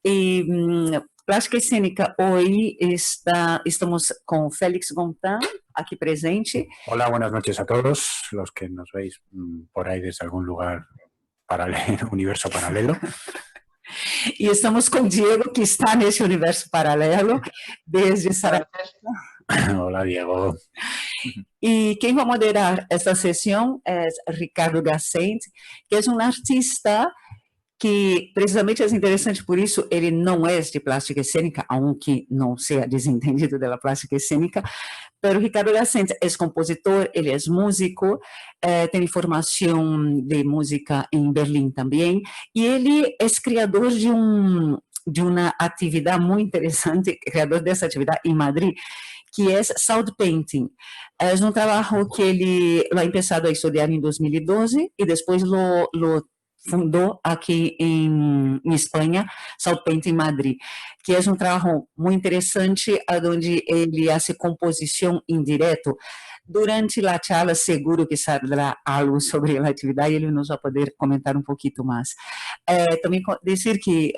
Y Plástica Escénica hoy estamos con Félix Gontan, aquí presente. Hola, buenas noches a todos los que nos veis por ahí desde algún lugar paralelo, universo paralelo. E estamos com Diego, que está nesse universo paralelo, desde Sarajevo. Hola, Diego. E quem vai moderar esta sessão é Ricardo Gassent, que é um artista que precisamente é interessante por isso, ele não é de plástica cênica, aunque não seja desentendido da plástica cênica, mas Ricardo Gassent é compositor, ele é músico, tem formação de música em Berlim também, e ele é criador de uma atividade muito interessante, criador dessa atividade em Madrid, que é Sound Painting. É um trabalho que ele ha começado a estudar em 2012 e depois lo fundou aqui em Espanha, Sound Painting Madrid, que é um trabalho muito interessante, onde ele faz composição em direto. Durante a charla, seguro que saberá algo sobre a atividade, ele nos vai poder comentar um pouquinho mais. Também dizer que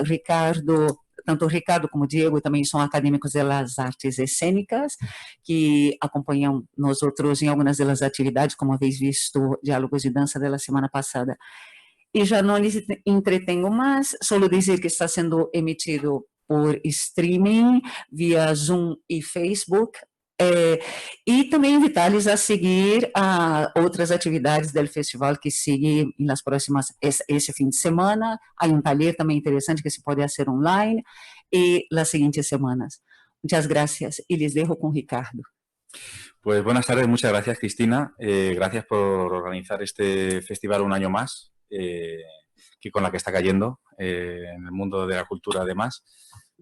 tanto o Ricardo como o Diego também são acadêmicos das artes cênicas, que acompanham nós outros em algumas das atividades, como haveis visto, Diálogos de Dança da semana passada. E já não lhes entretenho mais, só dizer que está sendo emitido por streaming, via Zoom e Facebook, e também invitá-los a seguir a outras atividades do festival que seguem nas próximas, esse fim de semana. Há taller também interessante que se pode fazer online, e nas seguintes semanas. Muchas gracias, y les dejo con Ricardo. Pues buenas tardes, muchas gracias, Cristina. Gracias por organizar este festival un año más, que con la que está cayendo en el mundo de la cultura, además,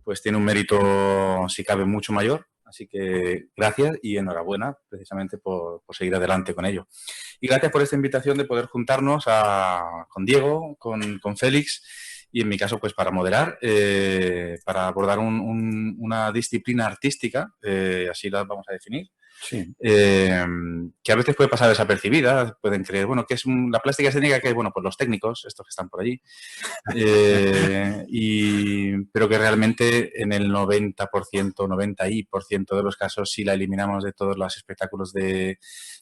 pues tiene un mérito, si cabe, mucho mayor. Así que gracias y enhorabuena, precisamente, por seguir adelante con ello. Y gracias por esta invitación de poder juntarnos con Diego, con Félix, y en mi caso, pues para moderar, para abordar una disciplina artística, así la vamos a definir, Sí. que a veces puede pasar desapercibida, pueden creer, bueno, ¿qué es la plástica escénica? Que bueno, pues los técnicos, estos que están por allí, pero que realmente en el 90% de los casos, si la eliminamos de todos los espectáculos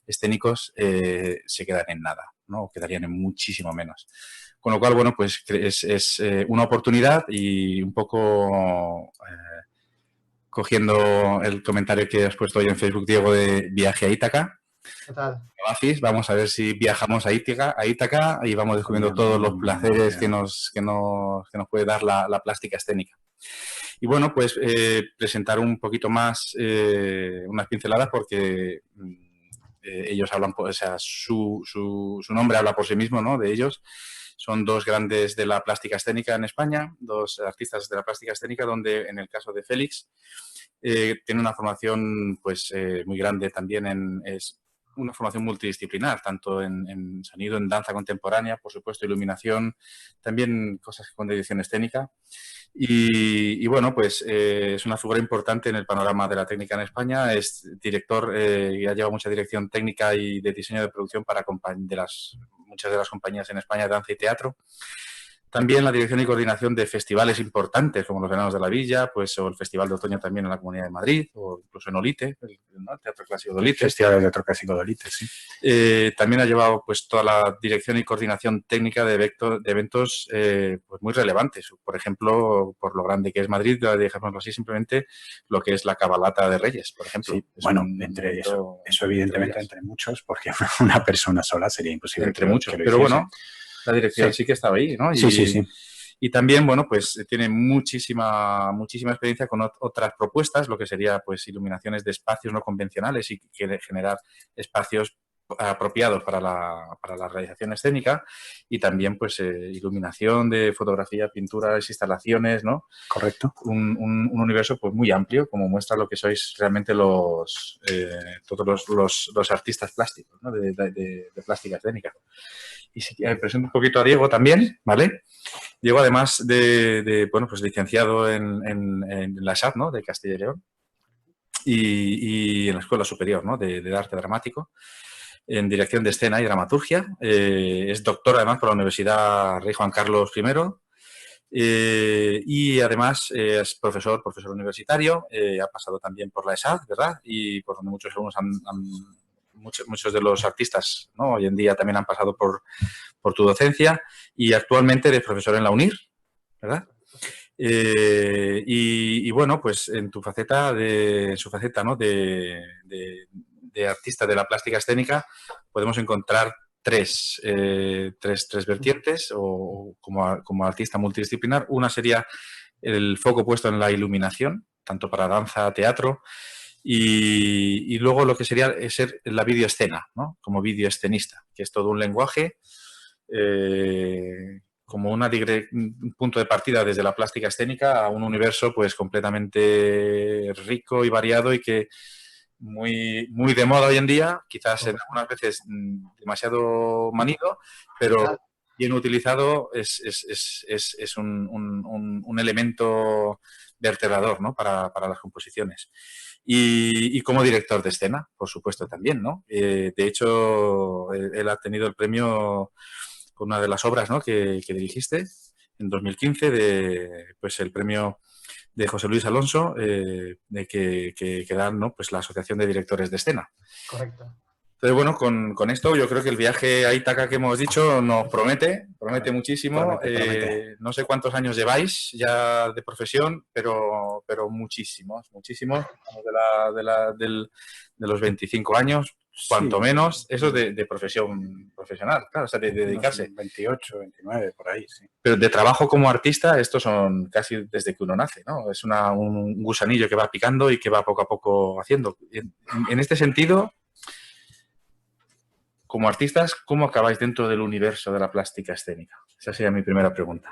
escénicos, se quedan en nada, ¿no? O quedarían en muchísimo menos. Con lo cual, bueno, pues es una oportunidad y un poco cogiendo el comentario que has puesto hoy en Facebook, Diego, de viaje a Ítaca. ¿Qué tal? Vamos a ver si viajamos a Ítaca y vamos descubriendo todos los placeres que nos puede dar la plástica escénica. Y bueno, pues presentar un poquito más unas pinceladas porque ellos hablan, o sea, su nombre habla por sí mismo, ¿no? De ellos. Son dos grandes de la plástica escénica en España, dos artistas de la plástica escénica, donde en el caso de Félix tiene una formación pues muy grande también, es una formación multidisciplinar, tanto en sonido, en danza contemporánea, por supuesto, iluminación, también cosas con dirección escénica. Y bueno, pues es una figura importante en el panorama de la técnica en España, es director y ha llevado mucha dirección técnica y de diseño de producción para muchas de las compañías en España de danza y teatro. También la dirección y coordinación de festivales importantes como los Veranos de la Villa, pues, o el Festival de Otoño también en la Comunidad de Madrid, o incluso en Olite, el Teatro Clásico de Olite. Festival de Teatro Clásico de Olite, sí. También ha llevado pues toda la dirección y coordinación técnica de eventos pues muy relevantes. Por ejemplo, por lo grande que es Madrid, dejémoslo así, simplemente lo que es la Cabalgata de Reyes, por ejemplo. Sí, bueno, entre eso evidentemente entre muchos, porque una persona sola sería imposible. Entre muchos, pero bueno, la dirección sí que estaba ahí, ¿no? Sí. Y también, bueno, pues tiene muchísima experiencia con otras propuestas, lo que sería pues iluminaciones de espacios no convencionales y generar espacios apropiados para la realización escénica, y también pues iluminación de fotografía, pinturas, instalaciones, ¿no? Correcto. Un universo pues muy amplio, como muestra lo que sois realmente todos los artistas plásticos, ¿no? de plástica escénica. Y si presento un poquito a Diego también, ¿vale? Diego, además bueno, pues licenciado en la SAD, ¿no? De Castilla y León, y en la Escuela Superior, ¿no? de Arte Dramático, en dirección de escena y dramaturgia. Es doctor, además, por la Universidad Rey Juan Carlos I, Y además es profesor universitario, ha pasado también por la ESAD, ¿verdad? Y por donde muchos alumnos muchos de los artistas, ¿no?, hoy en día también han pasado por tu docencia, y actualmente eres profesor en la UNIR, ¿verdad? Y bueno, pues en su faceta, ¿no?, de artista de la plástica escénica, podemos encontrar tres vertientes o como artista multidisciplinar. Una sería el foco puesto en la iluminación, tanto para danza, teatro, y luego lo que sería ser la videoescena, ¿no?, como videoescenista, que es todo un lenguaje como un punto de partida desde la plástica escénica a un universo pues completamente rico y variado, y que muy de moda hoy en día, quizás en algunas veces demasiado manido, pero bien utilizado es un elemento vertebrador, ¿no?, para las composiciones. Y como director de escena, por supuesto, también, ¿no? De hecho, él ha tenido el premio con una de las obras, ¿no?, que dirigiste en 2015, pues el premio de José Luis Alonso, de que dan, ¿no?, pues la Asociación de Directores de Escena. Correcto. Entonces, bueno, con esto yo creo que el viaje a Ítaca que hemos dicho nos promete muchísimo. Promete. No sé cuántos años lleváis ya de profesión, pero muchísimos. De los 25 años, cuanto menos, eso de profesional, claro, o sea, de dedicarse. 28, 29, por ahí, sí. Pero de trabajo como artista, estos son casi desde que uno nace, ¿no? Es un gusanillo que va picando y que va poco a poco haciendo. En este sentido, como artistas, ¿cómo acabáis dentro del universo de la plástica escénica? Esa sería mi primera pregunta.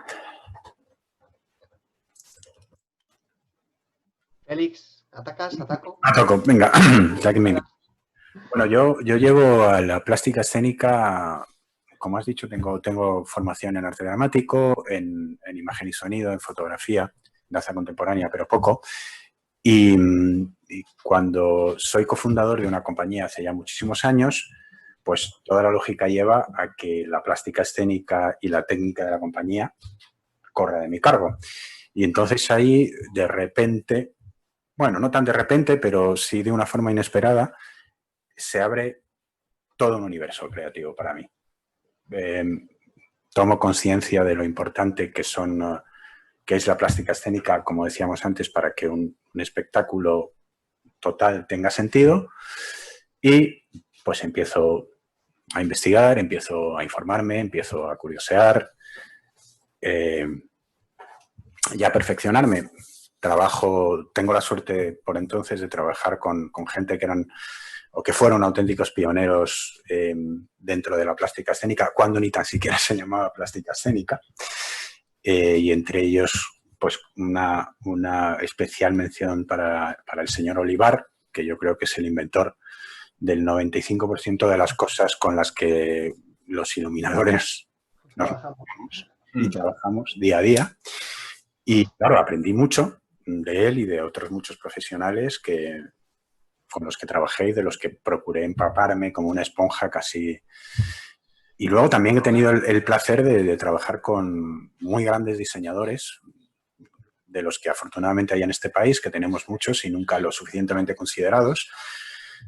Félix, ¿atacas? ¿Ataco? Ataco, venga. Bueno, yo llevo a la plástica escénica, como has dicho, tengo formación en arte dramático, en imagen y sonido, en fotografía, danza contemporánea, pero poco. Y cuando soy cofundador de una compañía hace ya muchísimos años, pues toda la lógica lleva a que la plástica escénica y la técnica de la compañía corra de mi cargo. Y entonces ahí, de repente, bueno, no tan de repente, pero sí de una forma inesperada, se abre todo un universo creativo para mí. Tomo conciencia de lo importante que es la plástica escénica, como decíamos antes, para que un espectáculo total tenga sentido, y pues empiezo a investigar, empiezo a informarme, empiezo a curiosear y a perfeccionarme. Tengo la suerte por entonces de trabajar con gente que fueron auténticos pioneros dentro de la plástica escénica, cuando ni tan siquiera se llamaba plástica escénica. Y entre ellos, pues una especial mención para el señor Olivar, que yo creo que es el inventor del 95% de las cosas con las que los iluminadores trabajamos día a día. Y claro, aprendí mucho de él y de otros muchos profesionales con los que trabajé y de los que procuré empaparme como una esponja casi. Y luego también he tenido el placer de trabajar con muy grandes diseñadores, de los que afortunadamente hay en este país, que tenemos muchos y nunca lo suficientemente considerados,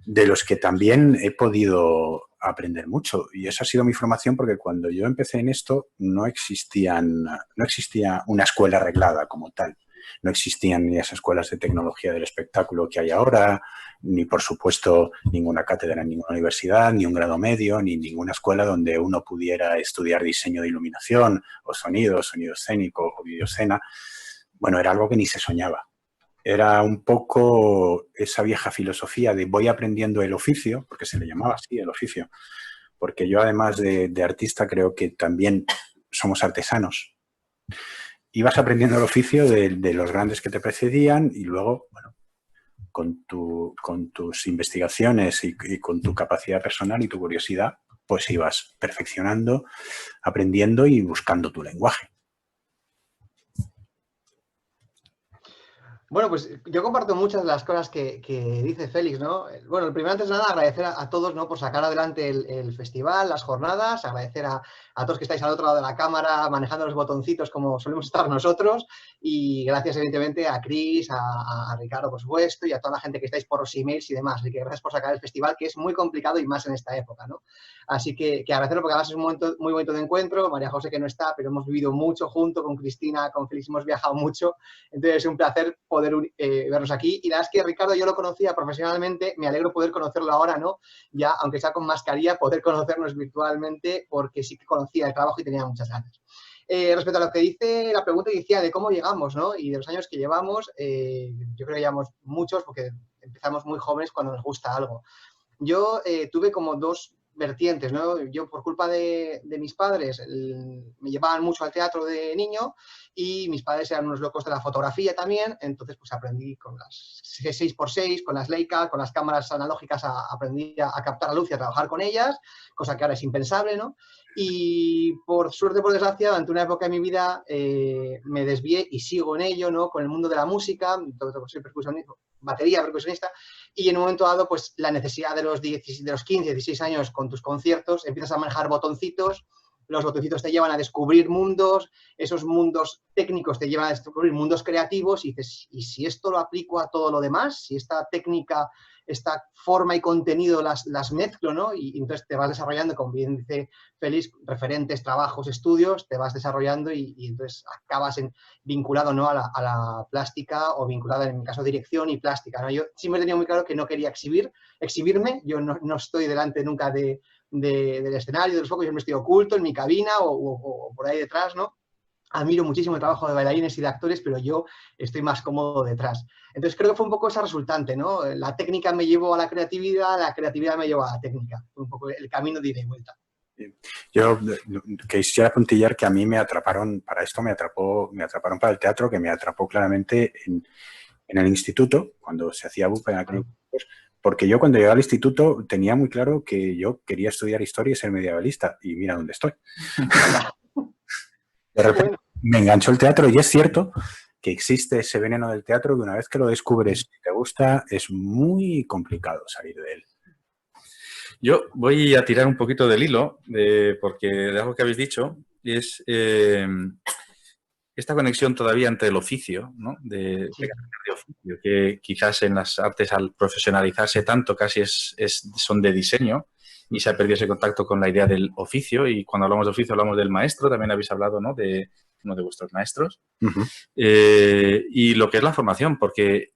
de los que también he podido aprender mucho. Y esa ha sido mi formación, porque cuando yo empecé en esto no existía una escuela reglada como tal. No existían ni esas escuelas de tecnología del espectáculo que hay ahora, ni por supuesto ninguna cátedra en ninguna universidad, ni un grado medio, ni ninguna escuela donde uno pudiera estudiar diseño de iluminación o sonido escénico o videoescena. Bueno, era algo que ni se soñaba. Era un poco esa vieja filosofía de voy aprendiendo el oficio, porque se le llamaba así, el oficio, porque yo además de artista creo que también somos artesanos. Ibas aprendiendo el oficio de los grandes que te precedían, y luego, bueno, con tus investigaciones y con tu capacidad personal y tu curiosidad, pues ibas perfeccionando, aprendiendo y buscando tu lenguaje. Bueno, pues yo comparto muchas de las cosas que dice Félix, ¿no? Bueno, primero, antes de nada, agradecer a todos, ¿no?, por sacar adelante el festival, las jornadas, agradecer a todos que estáis al otro lado de la cámara manejando los botoncitos como solemos estar nosotros, y gracias evidentemente a Chris, a Ricardo, por supuesto, y a toda la gente que estáis por los emails y demás. Así que gracias por sacar el festival, que es muy complicado y más en esta época, ¿no? Así que agradecerlo, porque además es un momento muy bonito de encuentro. María José, que no está, pero hemos vivido mucho junto con Cristina, con Félix, hemos viajado mucho. Entonces es un placer poder vernos aquí. Y la verdad es que Ricardo yo lo conocía profesionalmente, me alegro poder conocerlo ahora, ¿no? Ya, aunque sea con mascarilla, poder conocernos virtualmente, porque sí que conocía el trabajo y tenía muchas ganas. Respecto a lo que dice la pregunta inicial de cómo llegamos, ¿no?, y de los años que llevamos, yo creo que llevamos muchos, porque empezamos muy jóvenes cuando nos gusta algo. Yo tuve como dos vertientes, ¿no? Yo, por culpa de mis padres, me llevaban mucho al teatro de niño, y mis padres eran unos locos de la fotografía también. Entonces pues aprendí con las 6x6, con las Leica, con las cámaras analógicas, aprendí a captar la luz y a trabajar con ellas, cosa que ahora es impensable, ¿no? Y por suerte, por desgracia, durante una época de mi vida me desvié y sigo en ello, ¿no?, con el mundo de la música. Soy percusionista, batería, percusionista, y en un momento dado, pues la necesidad de los 15, 16 años con tus conciertos, empiezas a manejar botoncitos, los botoncitos te llevan a descubrir mundos, esos mundos técnicos te llevan a descubrir mundos creativos, y dices, ¿y si esto lo aplico a todo lo demás? Si esta técnica, esta forma y contenido las mezclo, ¿no? Y entonces te vas desarrollando, como bien dice Félix, referentes, trabajos, estudios, te vas desarrollando, y entonces acabas vinculado, ¿no?, a la plástica, o vinculado, en mi caso, dirección y plástica, ¿no? Yo siempre he tenido muy claro que no quería exhibirme. Yo no estoy delante nunca del escenario, de los focos. Yo me estoy oculto en mi cabina o por ahí detrás, ¿no? Admiro muchísimo el trabajo de bailarines y de actores, pero yo estoy más cómodo detrás. Entonces creo que fue un poco esa resultante, ¿no? La técnica me llevó a la creatividad me llevó a la técnica. Fue un poco el camino de ida y vuelta. Yo quisiera puntillar que a mí me atraparon, para esto me atraparon para el teatro, que me atrapó claramente en el instituto, cuando se hacía BUP en aquellos tiempos, porque yo cuando llegué al instituto tenía muy claro que yo quería estudiar historia y ser medievalista, y mira dónde estoy. De repente me enganchó el teatro, y es cierto que existe ese veneno del teatro que una vez que lo descubres y te gusta, es muy complicado salir de él. Yo voy a tirar un poquito del hilo, porque de algo que habéis dicho, es esta conexión todavía entre el oficio, ¿no?, de oficio, que quizás en las artes, al profesionalizarse tanto, casi son de diseño, y se ha perdido ese contacto con la idea del oficio. Y cuando hablamos de oficio hablamos del maestro, también habéis hablado, ¿no?, de uno de vuestros maestros. Y lo que es la formación, porque,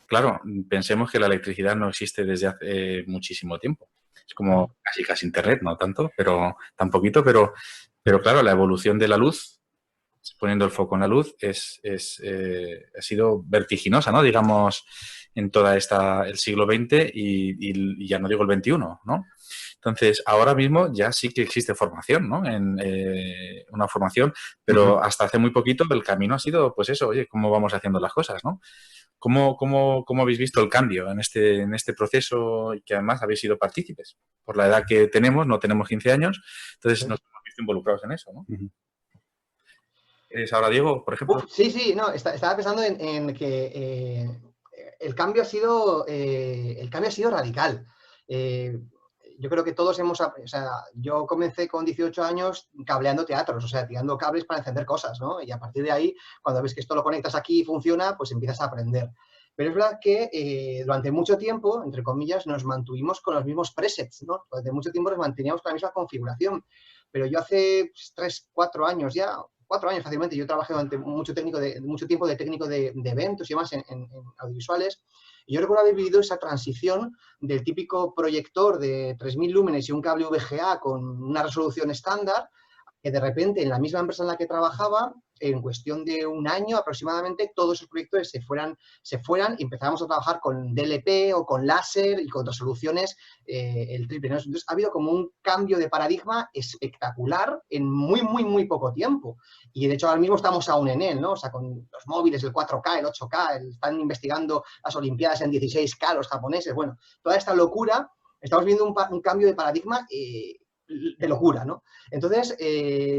claro, pensemos que la electricidad no existe desde hace muchísimo tiempo. Es como casi internet, no tanto, pero tan poquito, pero claro, la evolución de la luz, poniendo el foco en la luz, ha sido vertiginosa, ¿no?, digamos, en toda el siglo XX y ya no digo el XXI, ¿no? Entonces, ahora mismo ya sí que existe formación, ¿no?, una formación, pero hasta hace muy poquito el camino ha sido, pues eso, oye, ¿cómo vamos haciendo las cosas, no? ¿Cómo habéis visto el cambio en este proceso, y que además habéis sido partícipes? Por la edad que tenemos, no tenemos 15 años, entonces nos hemos visto involucrados en eso, ¿no? ¿Es ahora Diego, por ejemplo? Sí, no, estaba pensando en que el cambio ha sido radical. Yo creo que todos yo comencé con 18 años cableando teatros, o sea, tirando cables para encender cosas, ¿no? Y a partir de ahí, cuando ves que esto lo conectas aquí y funciona, pues empiezas a aprender. Pero es verdad que durante mucho tiempo, entre comillas, nos mantuvimos con los mismos presets, ¿no? Durante mucho tiempo nos manteníamos con la misma configuración. Pero yo hace 3, 4 años ya, 4 años fácilmente, yo trabajé durante mucho tiempo de técnico de eventos y demás en audiovisuales. Y yo recuerdo haber vivido esa transición del típico proyector de 3000 lúmenes y un cable VGA con una resolución estándar, que de repente en la misma empresa en la que trabajaba, en cuestión de un año aproximadamente, todos esos proyectos se fueran y empezábamos a trabajar con DLP o con láser y con resoluciones el triple, ¿no? Entonces ha habido como un cambio de paradigma espectacular en muy poco tiempo. Y de hecho ahora mismo estamos aún en él, ¿no? O sea, con los móviles, el 4K, el 8K, están investigando las Olimpiadas en 16K los japoneses. Bueno, toda esta locura, estamos viendo un cambio de paradigma de locura, ¿no? Entonces,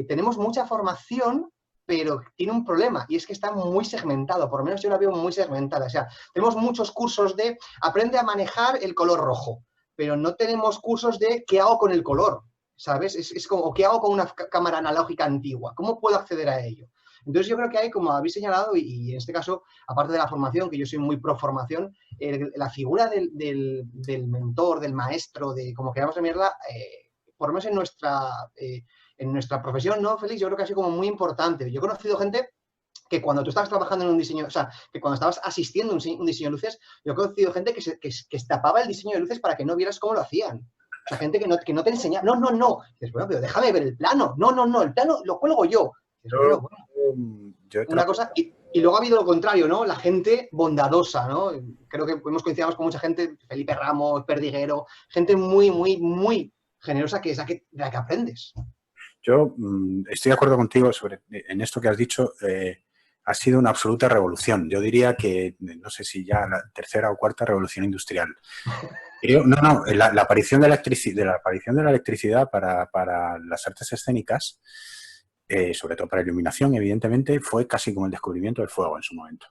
tenemos mucha formación, pero tiene un problema y es que está muy segmentado, por lo menos yo la veo muy segmentada. O sea, tenemos muchos cursos de aprende a manejar el color rojo, pero no tenemos cursos de qué hago con el color, ¿sabes? Es como, ¿qué hago con una cámara analógica antigua? ¿Cómo puedo acceder a ello? Entonces yo creo que hay, como habéis señalado, y en este caso, aparte de la formación, que yo soy muy pro formación, la figura del mentor, del maestro, de como queramos llamarla, por lo menos en nuestra profesión, ¿no, Félix? Yo creo que ha sido como muy importante. Yo he conocido gente que cuando tú estabas trabajando en un diseño, o sea, que cuando estabas asistiendo a un diseño de luces, yo he conocido gente que tapaba el diseño de luces para que no vieras cómo lo hacían. O sea, gente que no te enseñaba. No, no, no. Dices, bueno, pero déjame ver el plano. No, no, no, el plano lo cuelgo yo. Dices, bueno, una cosa. Y luego ha habido lo contrario, ¿no? La gente bondadosa, ¿no? Creo que hemos coincidido con mucha gente, Felipe Ramos, Perdiguero, gente muy, muy, muy generosa que es de la que aprendes. Yo estoy de acuerdo contigo en esto que has dicho. Ha sido una absoluta revolución. Yo diría que, no sé si ya la tercera o cuarta revolución industrial. La aparición de la electricidad para las artes escénicas, sobre todo para iluminación, evidentemente, fue casi como el descubrimiento del fuego en su momento.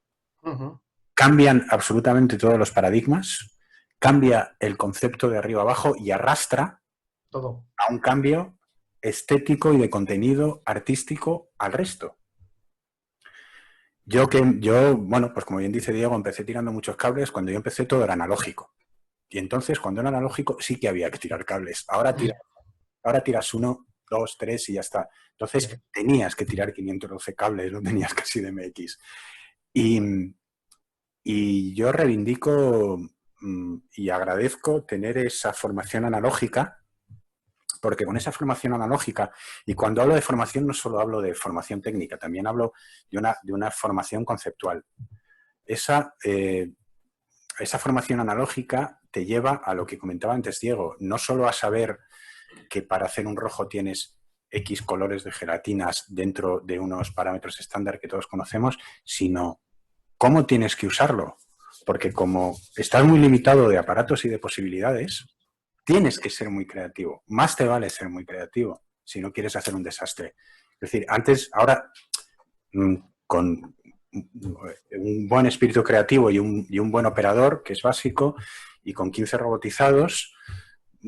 Cambian absolutamente todos los paradigmas, cambia el concepto de arriba abajo y arrastra todo a un cambio estético y de contenido artístico al resto. Yo, bueno, pues como bien dice Diego, empecé tirando muchos cables. Cuando yo empecé todo era analógico. Y entonces, cuando era analógico, sí que había que tirar cables. Ahora tiras 1, 2, 3 y ya está. Entonces, tenías que tirar 512 cables, no tenías casi DMX. Y yo reivindico y agradezco tener esa formación analógica, porque con esa formación analógica, y cuando hablo de formación no solo hablo de formación técnica, también hablo de una formación conceptual. Esa formación analógica te lleva a lo que comentaba antes Diego, no solo a saber que para hacer un rojo tienes X colores de gelatinas dentro de unos parámetros estándar que todos conocemos, sino cómo tienes que usarlo. Porque como estás muy limitado de aparatos y de posibilidades, tienes que ser muy creativo. Más te vale ser muy creativo si no quieres hacer un desastre. Es decir, ahora, con un buen espíritu creativo y un buen operador, que es básico, y con 15 robotizados,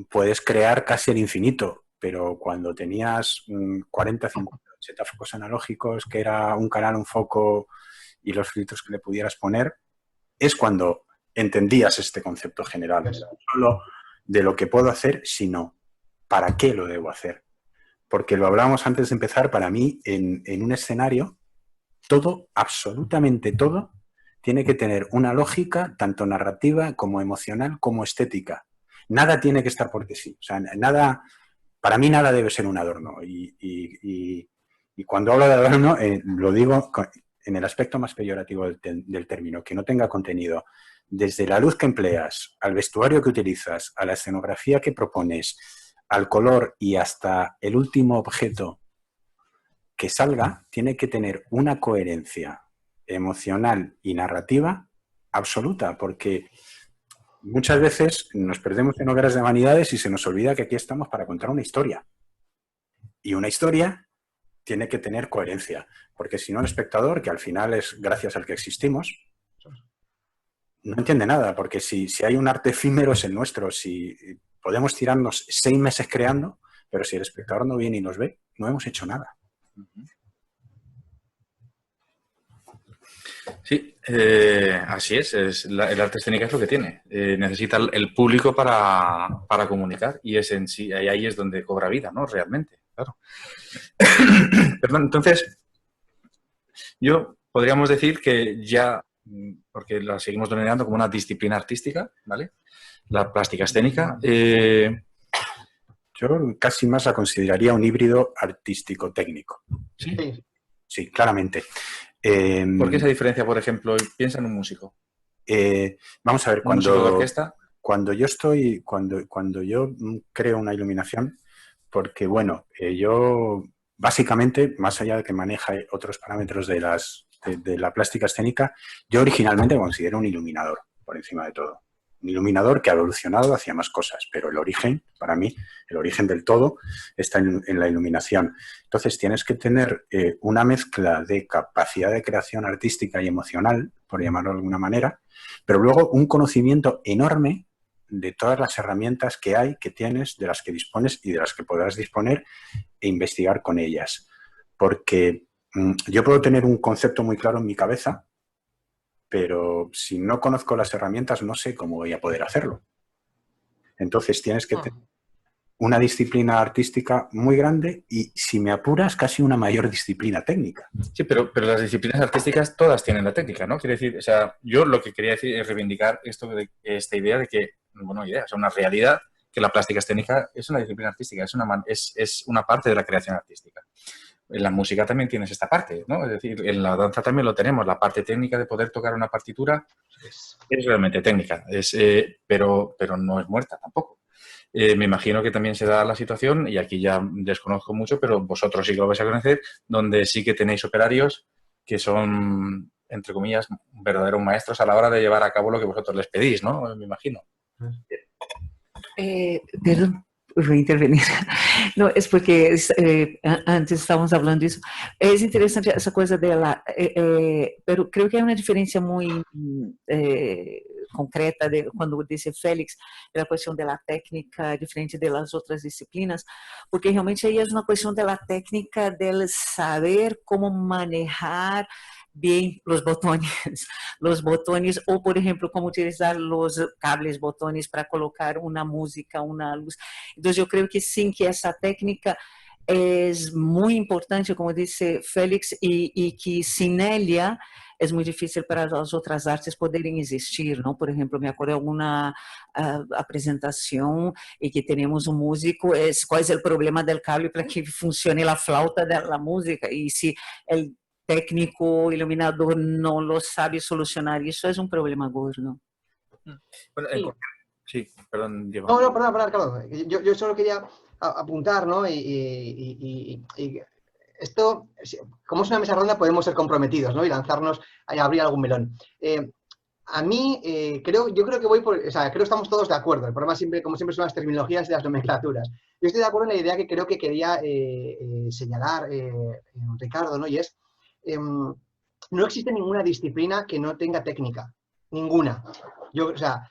puedes crear casi el infinito. Pero cuando tenías 40, 50, 80 focos analógicos, que era un canal, un foco y los filtros que le pudieras poner, es cuando entendías este concepto general. No solo de lo que puedo hacer, sino para qué lo debo hacer. Porque lo hablábamos antes de empezar, para mí, en un escenario, todo, absolutamente todo, tiene que tener una lógica, tanto narrativa como emocional, como estética. Nada tiene que estar porque sí. O sea, para mí nada debe ser un adorno. Y cuando hablo de adorno, lo digo en el aspecto más peyorativo del término, que no tenga contenido. Desde la luz que empleas, al vestuario que utilizas, a la escenografía que propones, al color y hasta el último objeto que salga, tiene que tener una coherencia emocional y narrativa absoluta, porque muchas veces nos perdemos en hogueras de vanidades y se nos olvida que aquí estamos para contar una historia. Y una historia tiene que tener coherencia, porque si no el espectador, que al final es gracias al que existimos, no entiende nada, porque si hay un arte efímero es el nuestro. Si podemos tirarnos 6 meses creando, pero si el espectador no viene y nos ve, no hemos hecho nada. Sí, así es. El arte escénica es lo que tiene. Necesita el público para comunicar y es en sí, ahí es donde cobra vida, ¿no? Realmente, claro. Perdón, entonces, podríamos decir que ya, porque la seguimos denominando como una disciplina artística, ¿vale? La plástica escénica. Yo casi más la consideraría un híbrido artístico-técnico. ¿Sí? Sí, claramente. ¿Por qué esa diferencia, por ejemplo? Piensa en un músico. Vamos a ver, ¿Un músico de orquesta? Cuando yo creo una iluminación, porque bueno, yo básicamente, más allá de que maneja otros parámetros de la plástica escénica, yo originalmente me considero un iluminador, por encima de todo. iluminador que ha evolucionado hacia más cosas, pero el origen, para mí, el origen del todo está en la iluminación. Entonces tienes que tener una mezcla de capacidad de creación artística y emocional, por llamarlo de alguna manera, pero luego un conocimiento enorme de todas las herramientas que hay, que tienes, de las que dispones y de las que podrás disponer e investigar con ellas. Porque yo puedo tener un concepto muy claro en mi cabeza, pero si no conozco las herramientas no sé cómo voy a poder hacerlo. Entonces tienes que tener una disciplina artística muy grande y, si me apuras, casi una mayor disciplina técnica. Sí, pero las disciplinas artísticas todas tienen la técnica, ¿no? Quiere decir, o sea, yo lo que quería decir es reivindicar esta idea de que, bueno, idea, o sea, una realidad, que la plástica escénica es una disciplina artística, es una parte de la creación artística. En la música también tienes esta parte, ¿no? Es decir, en la danza también lo tenemos, la parte técnica de poder tocar una partitura es realmente técnica, pero no es muerta tampoco. Me imagino que también se da la situación, y aquí ya desconozco mucho, pero vosotros sí que lo vais a conocer, donde sí que tenéis operarios que son, entre comillas, verdaderos maestros a la hora de llevar a cabo lo que vosotros les pedís, ¿no? Me imagino. Perdón, voy a intervenir. No, es porque antes estábamos hablando de eso. Es interesante esa cosa de la... pero creo que hay una diferencia muy concreta de cuando dice Félix, de la cuestión de la técnica diferente de las otras disciplinas, porque realmente ahí es una cuestión de la técnica del saber cómo manejar bien los botones, o por ejemplo, cómo utilizar los cables botones para colocar una música, una luz. Entonces yo creo que sí, que esa técnica es muy importante, como dice Félix, y que sin ella es muy difícil para las otras artes poderem existir, ¿no? Por ejemplo, me acuerdo de alguna apresentación y que tenemos un músico, ¿cuál es el problema del cable para que funcione la flauta de la música? Y si el técnico iluminador no lo sabe solucionar, eso es un problema gordo. Bueno, sí, perdón, Diego. No, perdón, Carlos. Yo solo quería apuntar, ¿no? Y esto, como es una mesa redonda, podemos ser comprometidos, ¿no? Y lanzarnos a abrir algún melón. A mí, yo creo que voy por... O sea, creo que estamos todos de acuerdo. El problema siempre, como siempre, son las terminologías y las nomenclaturas. Yo estoy de acuerdo en la idea que creo que quería señalar Ricardo, ¿no? Y es, no existe ninguna disciplina que no tenga técnica. Ninguna. O sea,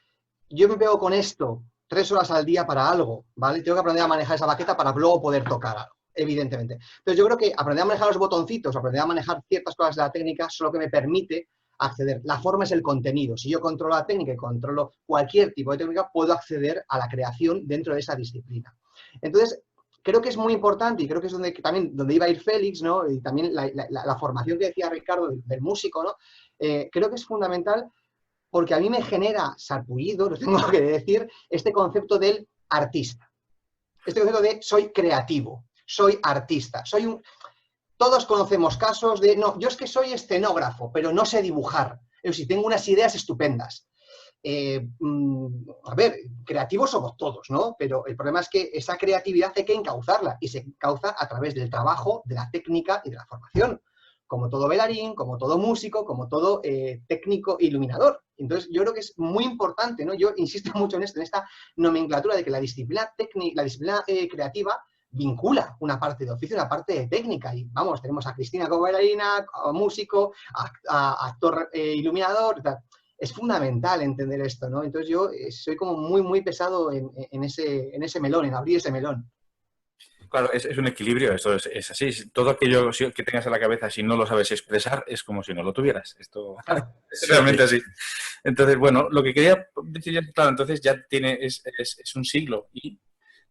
yo me pego con esto 3 horas al día para algo, ¿vale? Tengo que aprender a manejar esa baqueta para luego poder tocar algo, evidentemente. Entonces yo creo que aprender a manejar los botoncitos, aprender a manejar ciertas cosas de la técnica, es lo que me permite acceder. La forma es el contenido. Si yo controlo la técnica y controlo cualquier tipo de técnica, puedo acceder a la creación dentro de esa disciplina. Entonces, creo que es muy importante, y creo que es donde iba a ir Félix, ¿no? Y también la formación que decía Ricardo del músico, ¿no? Creo que es fundamental, porque a mí me genera sarpullido, lo tengo que decir, este concepto del artista. Este concepto de soy creativo, soy artista, Todos conocemos casos de, no, yo es que soy escenógrafo, pero no sé dibujar. Pero si tengo unas ideas estupendas. A ver, creativos somos todos, ¿no? Pero el problema es que esa creatividad hay que encauzarla, y se encauza a través del trabajo, de la técnica y de la formación. Como todo bailarín, como todo músico, como todo técnico iluminador. Entonces, yo creo que es muy importante, ¿no? Yo insisto mucho en esto, en esta nomenclatura de que la disciplina técnica, la disciplina creativa vincula una parte de oficio, una parte de técnica. Y vamos, tenemos a Cristina como bailarina, a músico, a actor iluminador. Es fundamental entender esto, ¿no? Entonces, yo soy como muy, muy pesado en ese melón, en abrir ese melón. Claro, es un equilibrio, esto es así. Todo aquello que tengas en la cabeza, si no lo sabes expresar, es como si no lo tuvieras. Esto es realmente así. Entonces, bueno, lo que quería decir, claro, entonces ya es un siglo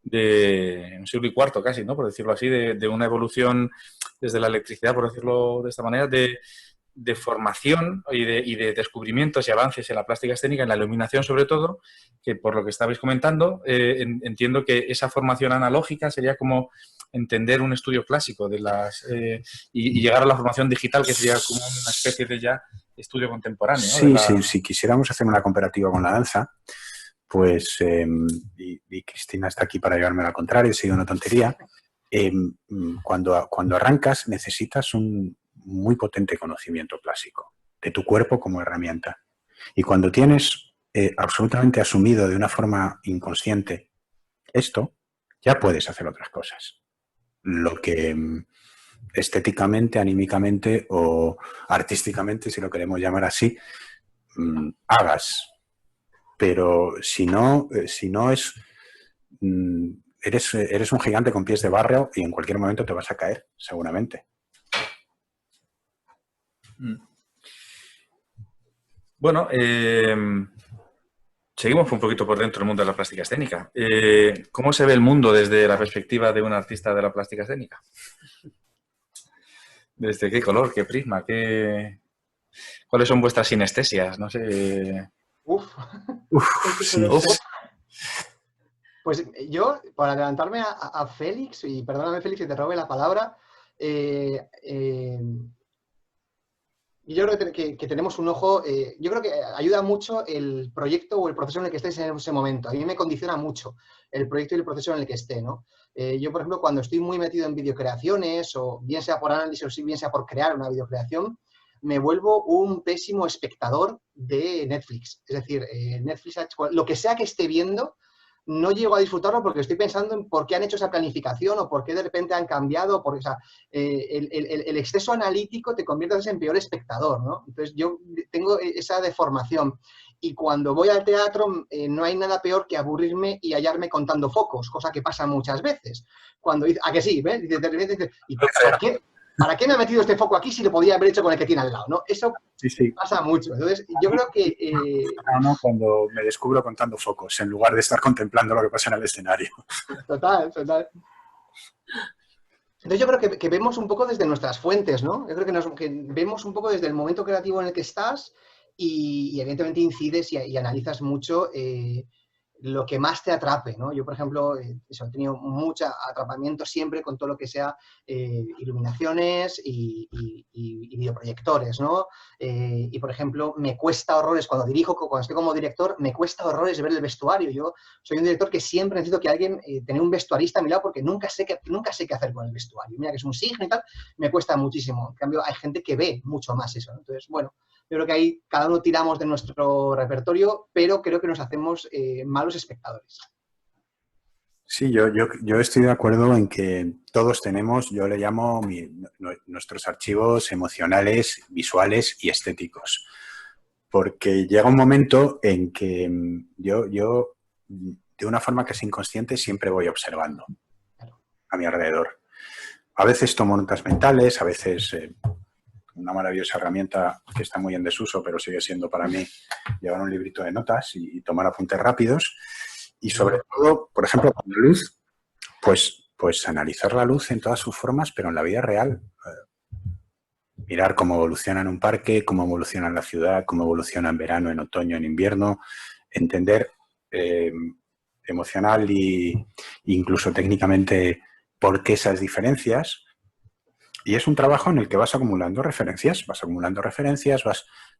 un siglo y cuarto casi, ¿no? Por decirlo así, de una evolución desde la electricidad, por decirlo de esta manera, de formación y de descubrimientos y avances en la plástica escénica, en la iluminación sobre todo, que por lo que estabais comentando, entiendo que esa formación analógica sería como entender un estudio clásico y llegar a la formación digital, que sería como una especie de ya estudio contemporáneo, ¿no? Sí, si quisiéramos hacer una comparativa con la danza, pues, y Cristina está aquí para llevarme a la contraria, sigue una tontería, cuando arrancas necesitas un muy potente conocimiento clásico de tu cuerpo como herramienta. Y cuando tienes absolutamente asumido de una forma inconsciente esto, ya puedes hacer otras cosas. Lo que estéticamente, anímicamente o artísticamente, si lo queremos llamar así, hagas. Pero si no es... eres un gigante con pies de barro y en cualquier momento te vas a caer, seguramente. Bueno, seguimos un poquito por dentro del mundo de la plástica escénica. ¿Cómo se ve el mundo desde la perspectiva de un artista de la plástica escénica? ¿Desde qué color, qué prisma, cuáles son vuestras sinestesias? No sé. Sí. Pues yo, para adelantarme a Félix, y perdóname Félix que te robe la palabra, yo creo que tenemos un ojo, yo creo que ayuda mucho el proyecto o el proceso en el que estés en ese momento. A mí me condiciona mucho el proyecto y el proceso en el que esté, ¿no? Yo, por ejemplo, cuando estoy muy metido en videocreaciones, o bien sea por análisis o bien sea por crear una videocreación, me vuelvo un pésimo espectador de Netflix. Es decir, Netflix, lo que sea que esté viendo, no llego a disfrutarlo porque estoy pensando en por qué han hecho esa planificación o por qué de repente han cambiado. O sea, el exceso analítico te convierte en peor espectador, ¿no? Entonces yo tengo esa deformación. Y cuando voy al teatro no hay nada peor que aburrirme y hallarme contando focos, cosa que pasa muchas veces. Cuando dice, ¿a que sí? ¿Ves? ¿Y para qué me ha metido este foco aquí si lo podía haber hecho con el que tiene al lado? ¿No? Eso sí. Pasa mucho. Entonces, yo creo que... Cuando me descubro contando focos, en lugar de estar contemplando lo que pasa en el escenario. Total. Entonces, yo creo que vemos un poco desde nuestras fuentes, ¿no? Yo creo que vemos un poco desde el momento creativo en el que estás y evidentemente incides y analizas mucho lo que más te atrape, ¿no? Yo, por ejemplo, he tenido mucho atrapamiento siempre con todo lo que sea iluminaciones y videoproyectores, ¿no? Y, por ejemplo, me cuesta horrores, cuando dirijo, cuando estoy como director, me cuesta horrores ver el vestuario. Yo soy un director que siempre necesito que alguien, tener un vestuarista a mi lado, porque nunca sé qué hacer con el vestuario. Mira que es un signo y tal, me cuesta muchísimo. En cambio, hay gente que ve mucho más eso, ¿no? Entonces, bueno, yo creo que ahí cada uno tiramos de nuestro repertorio, pero creo que nos hacemos malos espectadores. Sí, yo estoy de acuerdo en que todos tenemos, yo le llamo nuestros archivos emocionales, visuales y estéticos. Porque llega un momento en que yo de una forma casi inconsciente, siempre voy observando a mi alrededor. A veces tomo notas mentales, a veces... una maravillosa herramienta que está muy en desuso, pero sigue siendo para mí llevar un librito de notas y tomar apuntes rápidos. Y sobre todo, por ejemplo, con la luz, pues analizar la luz en todas sus formas, pero en la vida real. Mirar cómo evoluciona en un parque, cómo evoluciona en la ciudad, cómo evoluciona en verano, en otoño, en invierno. Entender emocional e incluso técnicamente por qué esas diferencias. Y es un trabajo en el que vas acumulando referencias, vas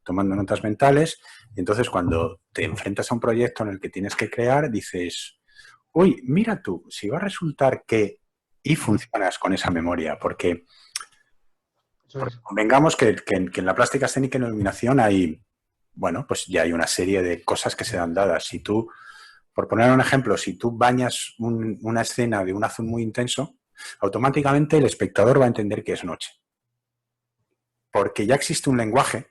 tomando notas mentales, y entonces cuando te enfrentas a un proyecto en el que tienes que crear, dices, uy, mira tú, si va a resultar que... Y funcionas con esa memoria, porque convengamos que en la plástica escénica y en la iluminación hay, bueno, pues ya hay una serie de cosas que se dan dadas. Si tú, por poner un ejemplo, si tú bañas una escena de un azul muy intenso, automáticamente el espectador va a entender que es noche. Porque ya existe un lenguaje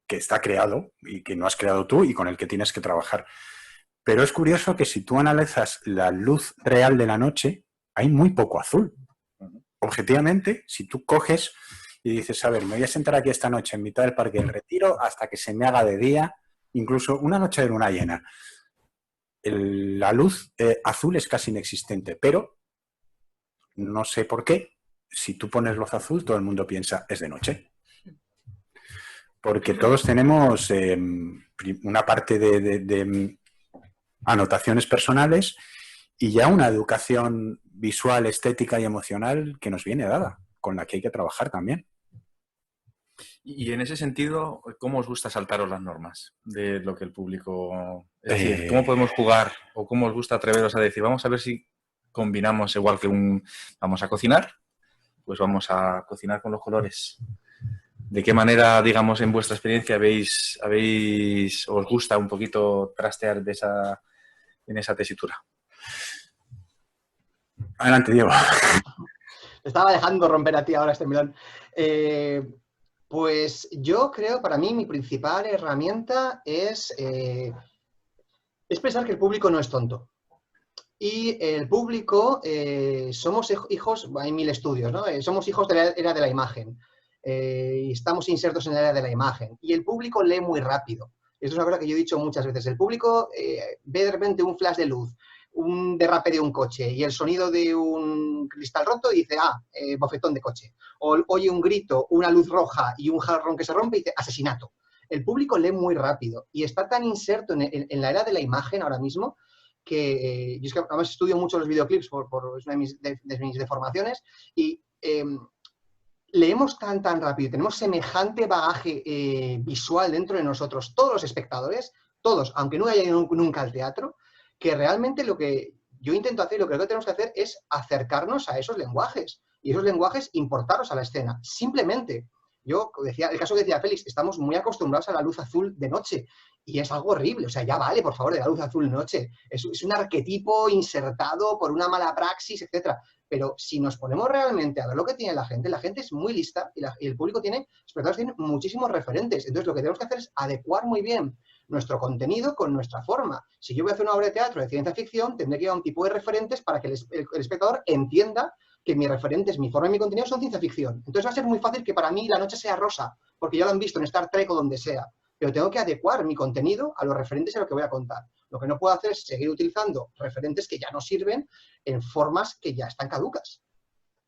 que está creado y que no has creado tú y con el que tienes que trabajar. Pero es curioso que si tú analizas la luz real de la noche, hay muy poco azul. Objetivamente, si tú coges y dices, a ver, me voy a sentar aquí esta noche en mitad del Parque del Retiro hasta que se me haga de día, incluso una noche de luna llena. La luz azul es casi inexistente, pero no sé por qué, si tú pones luz azul, todo el mundo piensa es de noche. Porque todos tenemos una parte de anotaciones personales y ya una educación visual, estética y emocional que nos viene dada, con la que hay que trabajar también. Y en ese sentido, ¿cómo os gusta saltaros las normas de lo que el público... Es decir, ¿cómo podemos jugar o cómo os gusta atreveros a decir, vamos a ver si combinamos igual que vamos a cocinar, pues vamos a cocinar con los colores? ¿De qué manera, digamos, en vuestra experiencia os gusta un poquito trastear en esa tesitura? Adelante, Diego. Te estaba dejando romper a ti ahora este melón. Pues yo creo, para mí, mi principal herramienta es pensar que el público no es tonto. Y el público, somos hijos, hay 1000 estudios, ¿no? Somos hijos de la era de la imagen. Y estamos insertos en la era de la imagen. Y el público lee muy rápido. Esto es una cosa que yo he dicho muchas veces. El público ve de repente un flash de luz, un derrape de un coche y el sonido de un cristal roto y dice, bofetón de coche. O oye un grito, una luz roja y un jarrón que se rompe y dice, asesinato. El público lee muy rápido y está tan inserto en la era de la imagen ahora mismo que yo es que además estudio mucho los videoclips por es una de mis deformaciones y leemos tan rápido, tenemos semejante bagaje visual dentro de nosotros, todos los espectadores, todos, aunque no haya ido nunca al teatro, que realmente lo que yo intento hacer, lo que tenemos que hacer es acercarnos a esos lenguajes y esos lenguajes importarlos a la escena, simplemente. Yo decía, el caso que decía Félix, estamos muy acostumbrados a la luz azul de noche y es algo horrible, o sea, ya vale, por favor, de la luz azul de noche, es un arquetipo insertado por una mala praxis, etcétera. Pero si nos ponemos realmente a ver lo que tiene la gente es muy lista y el público tiene, los espectadores tienen muchísimos referentes. Entonces, lo que tenemos que hacer es adecuar muy bien nuestro contenido con nuestra forma. Si yo voy a hacer una obra de teatro de ciencia ficción, tendré que ir a un tipo de referentes para que el espectador entienda que mis referentes, mi forma y mi contenido son ciencia ficción. Entonces va a ser muy fácil que para mí la noche sea rosa, porque ya lo han visto en Star Trek o donde sea. Pero tengo que adecuar mi contenido a los referentes a lo que voy a contar. Lo que no puedo hacer es seguir utilizando referentes que ya no sirven en formas que ya están caducas.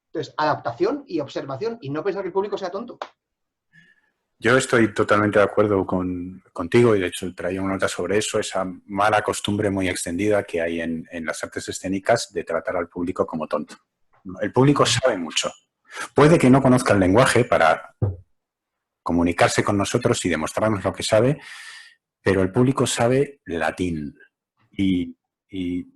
Entonces, adaptación y observación y no pensar que el público sea tonto. Yo estoy totalmente de acuerdo contigo y de hecho traía una nota sobre eso, esa mala costumbre muy extendida que hay en las artes escénicas de tratar al público como tonto. El público sabe mucho. Puede que no conozca el lenguaje para comunicarse con nosotros y demostrarnos lo que sabe, pero el público sabe latín y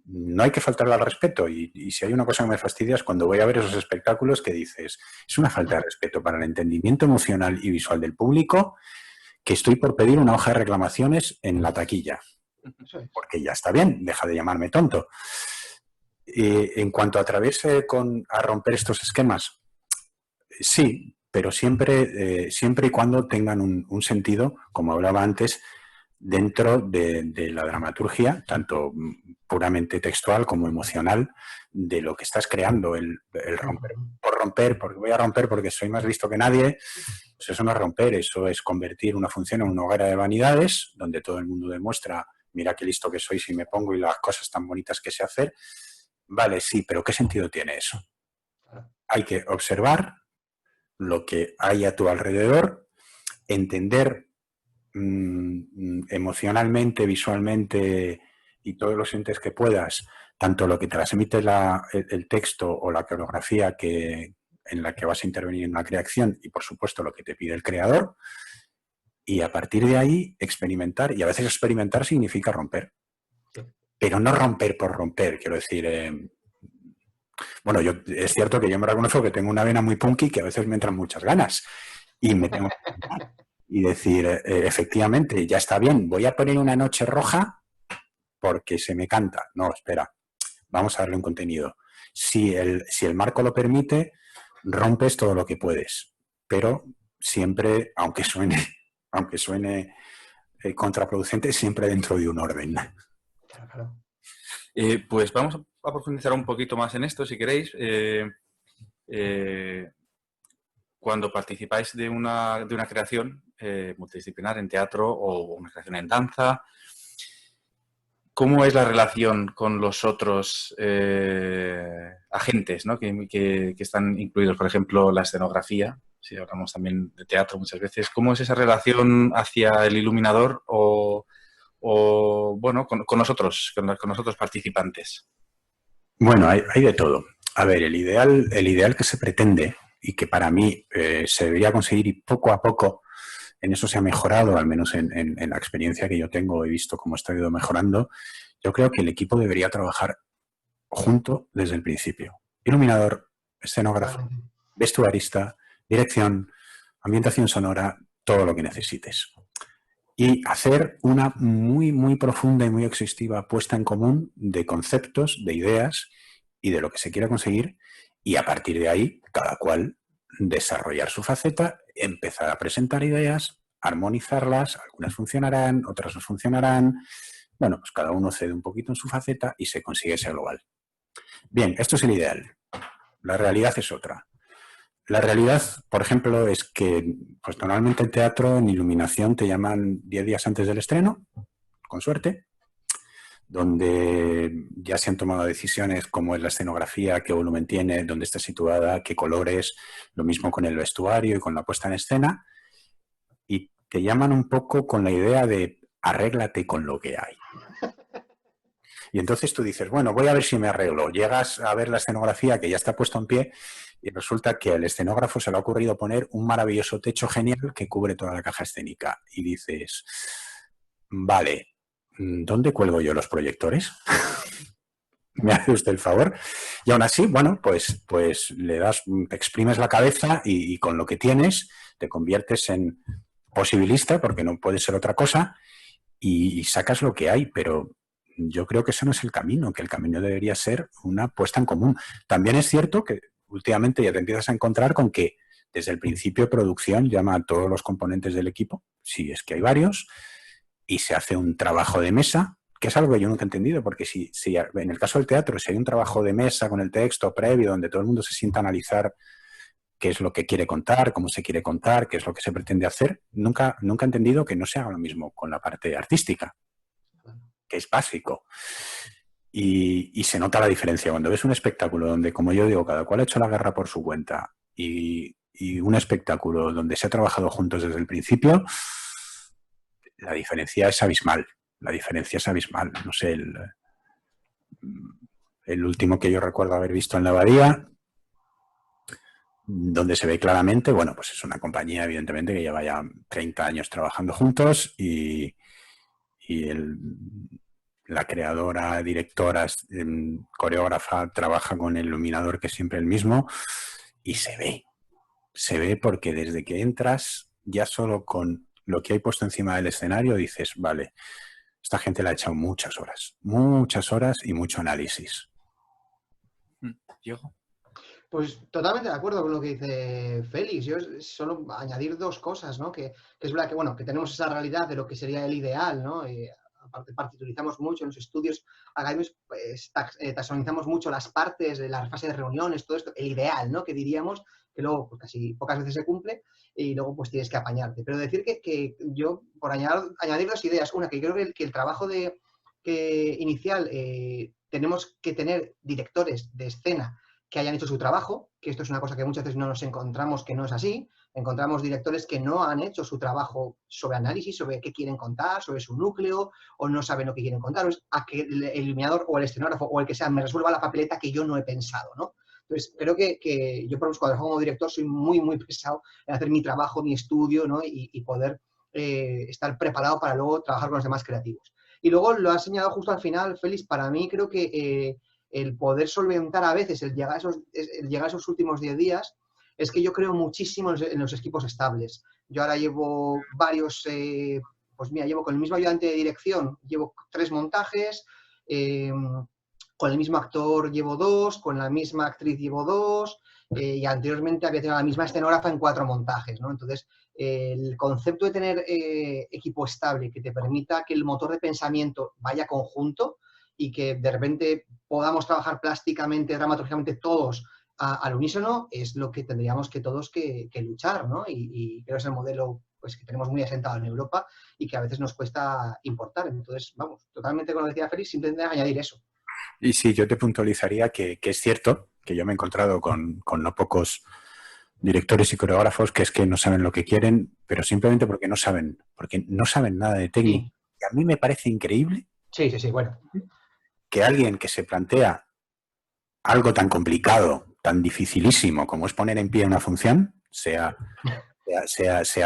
no hay que faltarle al respeto. Y si hay una cosa que me fastidia es cuando voy a ver esos espectáculos que dices, es una falta de respeto para el entendimiento emocional y visual del público que estoy por pedir una hoja de reclamaciones en la taquilla. Porque ya está bien, deja de llamarme tonto. En cuanto atreverse a romper estos esquemas, sí, pero siempre y cuando tengan un sentido, como hablaba antes, dentro de la dramaturgia, tanto puramente textual como emocional, de lo que estás creando. El romper por romper, porque voy a romper porque soy más listo que nadie, pues eso no es romper, eso es convertir una función en una hoguera de vanidades, donde todo el mundo demuestra, mira qué listo que soy si me pongo y las cosas tan bonitas que sé hacer. Vale, sí, pero ¿qué sentido tiene eso? Hay que observar lo que hay a tu alrededor, entender emocionalmente, visualmente y todos los entes que puedas, tanto lo que transmite el texto o la coreografía en la que vas a intervenir en una creación y, por supuesto, lo que te pide el creador, y a partir de ahí experimentar, y a veces experimentar significa romper, pero no romper por romper, quiero decir... Bueno, es cierto que yo me reconozco que tengo una vena muy punky que a veces me entran muchas ganas y me tengo que y decir, efectivamente, ya está bien, voy a poner una noche roja porque se me canta. No, espera, vamos a darle un contenido. Si el marco lo permite, rompes todo lo que puedes, pero siempre, aunque suene contraproducente, siempre dentro de un orden. Claro. Pues vamos a profundizar un poquito más en esto, si queréis. Cuando participáis de una creación multidisciplinar en teatro o una creación en danza, ¿cómo es la relación con los otros agentes, ¿no? que están incluidos? Por ejemplo, la escenografía, si hablamos también de teatro muchas veces. ¿Cómo es esa relación hacia el iluminador o bueno, con nosotros participantes? Bueno, hay de todo. A ver, el ideal que se pretende y que para mí se debería conseguir y poco a poco en eso se ha mejorado, al menos en la experiencia que yo tengo, he visto cómo está ido mejorando. Yo creo que el equipo debería trabajar junto desde el principio. Iluminador, escenógrafo, vestuarista, dirección, ambientación sonora, todo lo que necesites. Y hacer una muy, muy profunda y muy exhaustiva puesta en común de conceptos, de ideas y de lo que se quiera conseguir, y a partir de ahí, cada cual desarrollar su faceta, empezar a presentar ideas, armonizarlas, algunas funcionarán, otras no funcionarán. Bueno, pues cada uno cede un poquito en su faceta y se consigue ese global. Bien, esto es el ideal. La realidad es otra. La realidad, por ejemplo, es que pues normalmente en teatro, en iluminación, te llaman 10 días antes del estreno, con suerte, donde ya se han tomado decisiones como es la escenografía, qué volumen tiene, dónde está situada, qué colores, lo mismo con el vestuario y con la puesta en escena, y te llaman un poco con la idea de arréglate con lo que hay. Y entonces tú dices, bueno, voy a ver si me arreglo. Llegas a ver la escenografía que ya está puesto en pie y resulta que al escenógrafo se le ha ocurrido poner un maravilloso techo genial que cubre toda la caja escénica. Y dices, vale, ¿dónde cuelgo yo los proyectores? ¿Me hace usted el favor? Y aún así, bueno, pues le das, te exprimes la cabeza y con lo que tienes te conviertes en posibilista, porque no puede ser otra cosa, y sacas lo que hay, pero yo creo que ese no es el camino, que el camino debería ser una puesta en común. También es cierto que últimamente ya te empiezas a encontrar con que desde el principio de producción llama a todos los componentes del equipo, si es que hay varios, y se hace un trabajo de mesa, que es algo que yo nunca he entendido, porque si en el caso del teatro, si hay un trabajo de mesa con el texto previo, donde todo el mundo se sienta a analizar qué es lo que quiere contar, cómo se quiere contar, qué es lo que se pretende hacer, nunca he entendido que no se haga lo mismo con la parte artística, que es básico. Y se nota la diferencia. Cuando ves un espectáculo donde, como yo digo, cada cual ha hecho la guerra por su cuenta y un espectáculo donde se ha trabajado juntos desde el principio, la diferencia es abismal. La diferencia es abismal. No sé, el último que yo recuerdo haber visto en la Abadía, donde se ve claramente, bueno, pues es una compañía, evidentemente, que lleva ya 30 años trabajando juntos y la creadora, directora, coreógrafa trabaja con el iluminador que es siempre el mismo y se ve porque desde que entras ya solo con lo que hay puesto encima del escenario dices, vale, esta gente le ha echado muchas horas y mucho análisis. Diego. Pues totalmente de acuerdo con lo que dice Félix. Yo solo añadir dos cosas, ¿no? Que es verdad que, bueno, que tenemos esa realidad de lo que sería el ideal, ¿no? Aparte, partiturizamos mucho en los estudios académicos, pues, taxonizamos mucho las partes de la fase de reuniones, todo esto, el ideal, ¿no? Que diríamos, que luego pues, casi pocas veces se cumple y luego pues tienes que apañarte. Pero decir que yo, por añadir dos ideas, una, que creo que el trabajo inicial tenemos que tener directores de escena que hayan hecho su trabajo, que esto es una cosa que muchas veces no nos encontramos que no es así. Encontramos directores que no han hecho su trabajo sobre análisis, sobre qué quieren contar, sobre su núcleo, o no saben lo que quieren contar, o es a que el iluminador o el escenógrafo o el que sea me resuelva la papeleta que yo no he pensado, ¿no? Entonces, creo que yo, por ejemplo, cuando trabajo como director, soy muy, muy pesado en hacer mi trabajo, mi estudio, ¿no? Y poder estar preparado para luego trabajar con los demás creativos. Y luego lo has señalado justo al final, Félix, para mí creo que el poder solventar a veces, el llegar a esos últimos 10 días, es que yo creo muchísimo en los equipos estables. Yo ahora llevo varios, pues mira, llevo con el mismo ayudante de dirección, llevo 3 montajes, con el mismo actor llevo 2, con la misma actriz llevo 2, y anteriormente había tenido la misma escenógrafa en 4 montajes, ¿no? Entonces, el concepto de tener equipo estable que te permita que el motor de pensamiento vaya conjunto y que de repente podamos trabajar plásticamente, dramatúrgicamente todos al unísono, es lo que tendríamos que todos que luchar, ¿no? Y creo que es el modelo pues, que tenemos muy asentado en Europa y que a veces nos cuesta importar. Entonces, vamos, totalmente con lo que decía Félix, simplemente añadir eso. Y sí, yo te puntualizaría que es cierto que yo me he encontrado con no pocos directores y coreógrafos que es que no saben lo que quieren, pero simplemente porque no saben nada de técnica. Sí. Y a mí me parece increíble Sí, bueno. que alguien que se plantea algo tan complicado, tan dificilísimo como es poner en pie una función, sea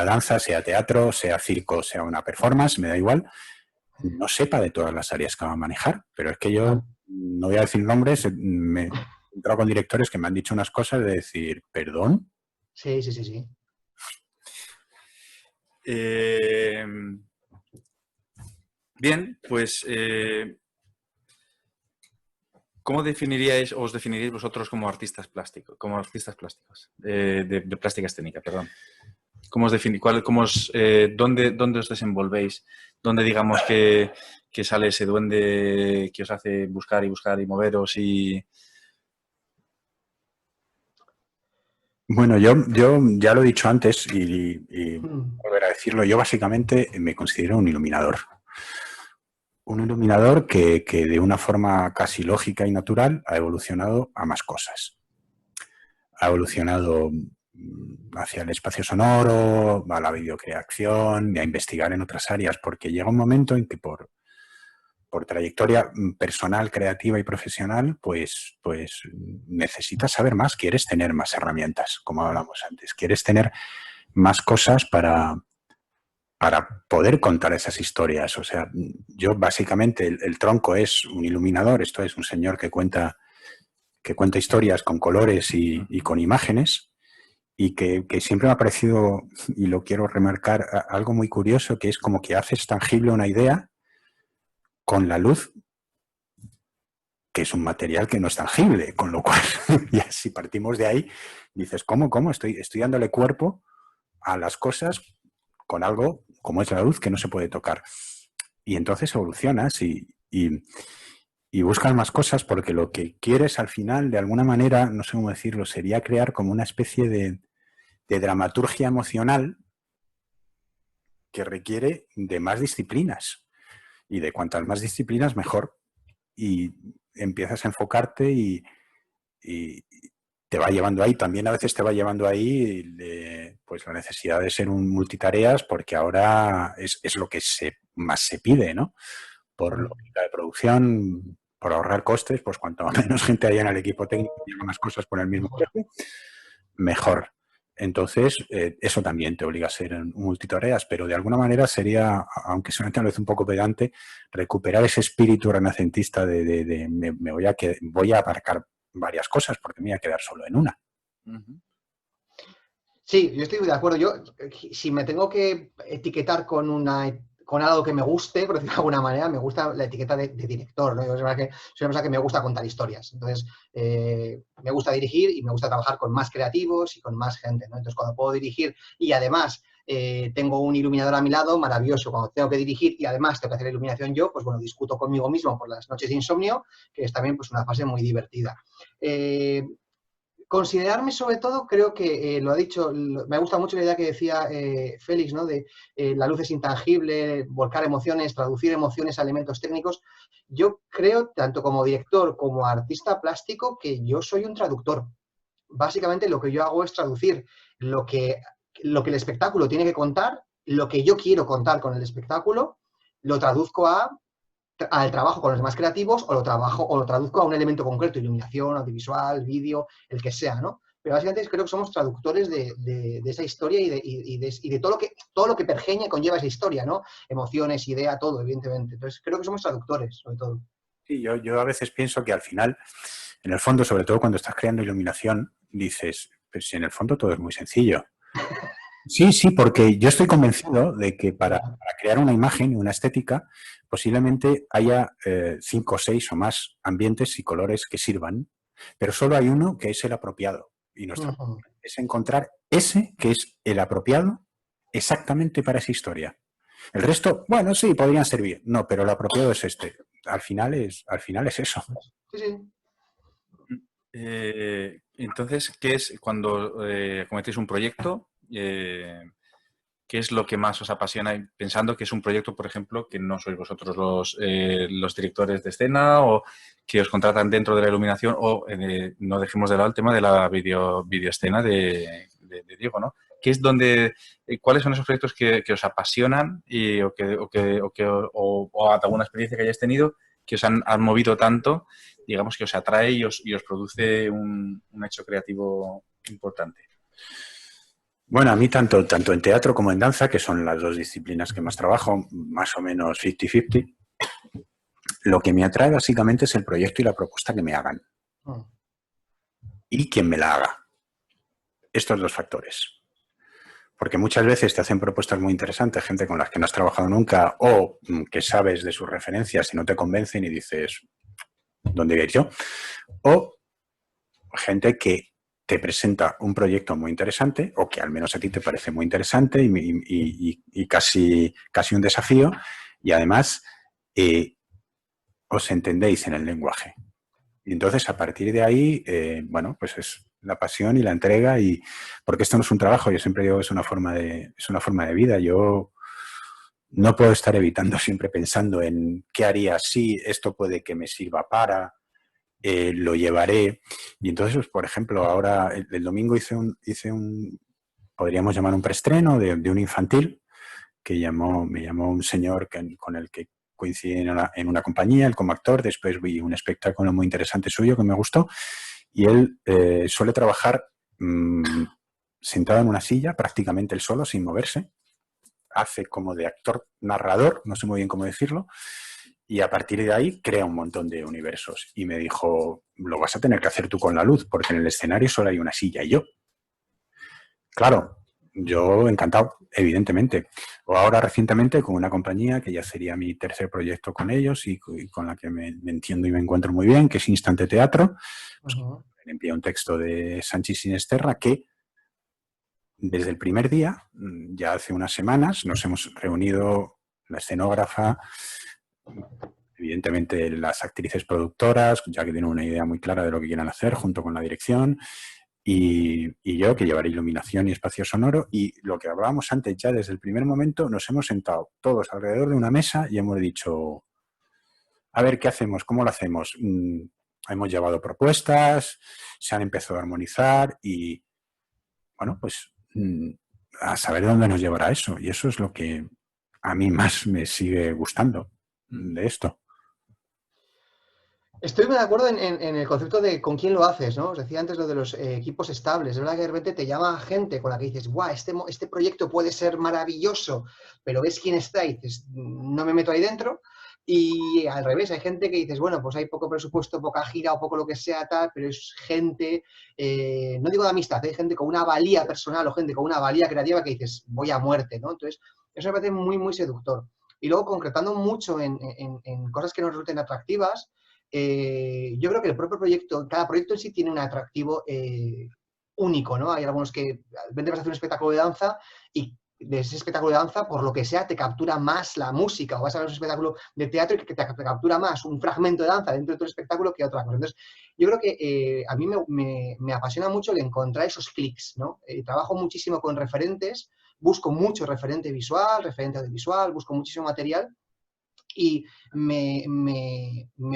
danza, sea teatro, sea circo, sea una performance, me da igual, no sepa de todas las áreas que va a manejar. Pero es que yo no voy a decir nombres, me he encontrado con directores que me han dicho unas cosas de decir, ¿perdón? Sí. Bien, pues, ¿cómo definiríais, os definiríais vosotros como artistas plásticos, de plástica escénica, perdón? ¿Cómo os dónde os desenvolvéis? ¿Dónde digamos que sale ese duende que os hace buscar y moveros y...? Bueno, yo ya lo he dicho antes y volver a decirlo, yo básicamente me considero un iluminador. Un iluminador que de una forma casi lógica y natural ha evolucionado a más cosas. Ha evolucionado hacia el espacio sonoro, a la videocreación, a investigar en otras áreas, porque llega un momento en que por trayectoria personal, creativa y profesional, pues necesitas saber más, quieres tener más herramientas, como hablamos antes, quieres tener más cosas para poder contar esas historias. O sea, yo básicamente el tronco es un iluminador, esto es un señor que cuenta historias con colores y con imágenes, y que siempre me ha parecido, y lo quiero remarcar, algo muy curioso, que es como que haces tangible una idea con la luz, que es un material que no es tangible, con lo cual, ya si partimos de ahí, dices, ¿cómo? Estoy dándole cuerpo a las cosas con algo como es la luz, que no se puede tocar. Y entonces evolucionas y buscas más cosas, porque lo que quieres al final, de alguna manera, no sé cómo decirlo, sería crear como una especie de dramaturgia emocional que requiere de más disciplinas. Y de cuantas más disciplinas, mejor. Y empiezas a enfocarte y te va llevando ahí. También a veces te va llevando ahí pues la necesidad de ser un multitareas, porque ahora es lo que más se pide, ¿no? Por lógica de producción, por ahorrar costes, pues cuanto menos gente haya en el equipo técnico y haga más cosas por el mismo tiempo, mejor. Entonces, eso también te obliga a ser un multitareas, pero de alguna manera sería, aunque suene tal vez un poco pedante, recuperar ese espíritu renacentista de voy a abarcar varias cosas porque me voy a quedar solo en una. Sí, yo estoy de acuerdo. Yo, si me tengo que etiquetar con algo que me guste, por decirlo de alguna manera, me gusta la etiqueta de director, ¿no? Yo soy una persona que me gusta contar historias. Entonces, me gusta dirigir y me gusta trabajar con más creativos y con más gente, ¿no? Entonces, cuando puedo dirigir y además tengo un iluminador a mi lado, maravilloso. Cuando tengo que dirigir y además tengo que hacer la iluminación yo, pues bueno, discuto conmigo mismo por las noches de insomnio, que es también pues una fase muy divertida. Considerarme sobre todo, creo que lo ha dicho, me gusta mucho la idea que decía Félix, ¿no? De la luz es intangible, volcar emociones, traducir emociones a elementos técnicos. Yo creo, tanto como director como artista plástico, que yo soy un traductor. Básicamente lo que yo hago es traducir lo que el espectáculo tiene que contar, lo que yo quiero contar con el espectáculo, lo traduzco al trabajo con los demás creativos o lo traduzco a un elemento concreto, iluminación, audiovisual, vídeo, el que sea, ¿no? Pero básicamente creo que somos traductores de esa historia y de todo lo que pergeña y conlleva esa historia, ¿no? Emociones, idea, todo, evidentemente. Entonces creo que somos traductores, sobre todo. Sí, yo a veces pienso que al final, en el fondo, sobre todo cuando estás creando iluminación, dices, pues si en el fondo todo es muy sencillo. Sí, porque yo estoy convencido de que para crear una imagen y una estética, posiblemente haya 5, 6 o más ambientes y colores que sirvan, pero solo hay uno que es el apropiado. Y nuestra es encontrar ese que es el apropiado exactamente para esa historia. El resto, bueno, sí, podrían servir. No, pero lo apropiado es este. Al final es eso. Sí, sí. Entonces, ¿qué es cuando cometéis un proyecto? ¿Qué es lo que más os apasiona? Pensando que es un proyecto, por ejemplo, que no sois vosotros los directores de escena o que os contratan dentro de la iluminación o no dejemos de lado el tema de la videoescena de Diego, ¿no? ¿Qué es cuáles son esos proyectos que os apasionan o alguna experiencia que hayáis tenido que os han movido tanto, digamos, que os atrae y os produce un hecho creativo importante? Bueno, a mí tanto en teatro como en danza, que son las dos disciplinas que más trabajo, más o menos 50-50, lo que me atrae básicamente es el proyecto y la propuesta que me hagan. Y quien me la haga. Estos dos factores. porque muchas veces te hacen propuestas muy interesantes, gente con las que no has trabajado nunca o que sabes de sus referencias y no te convencen y dices, ¿dónde voy a ir yo? O gente que te presenta un proyecto muy interesante o que al menos a ti te parece muy interesante y casi un desafío y además os entendéis en el lenguaje. Y entonces, a partir de ahí, bueno, pues es la pasión y la entrega y porque esto no es un trabajo, yo siempre digo que es una forma de vida. Yo no puedo estar evitando siempre pensando en qué haría si esto puede que me sirva para, lo llevaré. Y entonces, pues, por ejemplo, ahora el domingo hice un, podríamos llamar un preestreno de un infantil que me llamó un señor con el que coincidí en una compañía, él como actor, después vi un espectáculo muy interesante suyo que me gustó y él suele trabajar sentado en una silla, prácticamente él solo, sin moverse, hace como de actor narrador, no sé muy bien cómo decirlo, y a partir de ahí crea un montón de universos. Y me dijo, lo vas a tener que hacer tú con la luz, porque en el escenario solo hay una silla y yo. Claro, yo encantado, evidentemente. O ahora recientemente con una compañía que ya sería mi tercer proyecto con ellos y con la que me entiendo y me encuentro muy bien, que es Instante Teatro. Pues, me envía un texto de Sanchis Sinesterra que desde el primer día, ya hace unas semanas, nos hemos reunido la escenógrafa, evidentemente las actrices productoras, ya que tienen una idea muy clara de lo que quieren hacer, junto con la dirección, y yo, que llevaré iluminación y espacio sonoro, y lo que hablábamos antes, ya desde el primer momento nos hemos sentado todos alrededor de una mesa y hemos dicho, a ver, ¿qué hacemos? ¿Cómo lo hacemos? Hemos llevado propuestas, se han empezado a armonizar y, bueno, pues a saber dónde nos llevará eso. Y eso es lo que a mí más me sigue gustando de esto. Estoy muy de acuerdo en el concepto de con quién lo haces, ¿no? Os decía antes lo de los equipos estables. Es verdad que de repente te llama gente con la que dices, guau, este proyecto puede ser maravilloso, pero ves quién está y dices, no me meto ahí dentro. Y al revés, hay gente que dices, bueno, pues hay poco presupuesto, poca gira o poco lo que sea, tal, pero es gente, no digo de amistad, hay gente con una valía personal o gente con una valía creativa que dices, voy a muerte, ¿no? Entonces, eso me parece muy, muy seductor. Y luego, concretando mucho en cosas que nos resulten atractivas, yo creo que el propio proyecto, cada proyecto en sí tiene un atractivo único, ¿no? Hay algunos que de repente vas a hacer un espectáculo de danza y de ese espectáculo de danza, por lo que sea, te captura más la música, o vas a ver un espectáculo de teatro y que te captura más un fragmento de danza dentro de tu espectáculo que otra cosa. Entonces, yo creo que a mí me apasiona mucho el encontrar esos clics, ¿no? Trabajo muchísimo con referentes, busco mucho referente visual, referente audiovisual, busco muchísimo material. Y me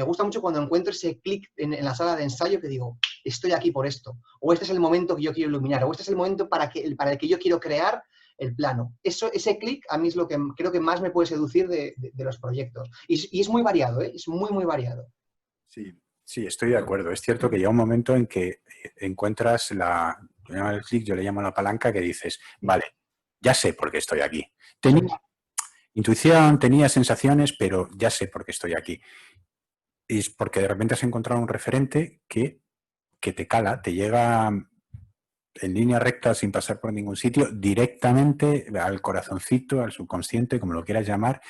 gusta mucho cuando encuentro ese clic en la sala de ensayo que digo, estoy aquí por esto, o este es el momento que yo quiero iluminar, o este es el momento para el que yo quiero crear el plano. Ese clic a mí es lo que creo que más me puede seducir de los proyectos. Y es muy variado, ¿eh? Es muy, muy variado. Sí, estoy de acuerdo. Es cierto que llega un momento en que encuentras el clic, yo le llamo la palanca, que dices, vale, ya sé por qué estoy aquí. Tenía intuición, tenía sensaciones, pero ya sé por qué estoy aquí. Y es porque de repente has encontrado un referente que te cala, te llega en línea recta, sin pasar por ningún sitio, directamente al corazoncito, al subconsciente, como lo quieras llamar,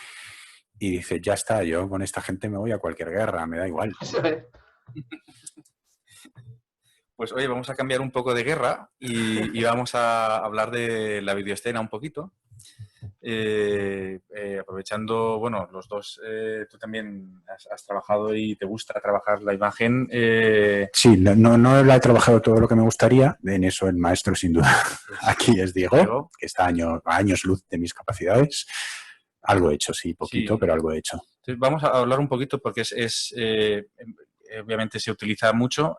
y dices, ya está, yo con esta gente me voy a cualquier guerra, me da igual. Pues oye, vamos a cambiar un poco de guerra y vamos a hablar de la videoescena un poquito. Aprovechando, bueno, los dos, tú también has trabajado y te gusta trabajar la imagen. Sí, no la he trabajado todo lo que me gustaría, en eso el maestro sin duda aquí es Diego, que está a años luz de mis capacidades. Algo he hecho, sí, poquito, sí, pero algo he hecho. Entonces vamos a hablar un poquito porque obviamente se utiliza mucho,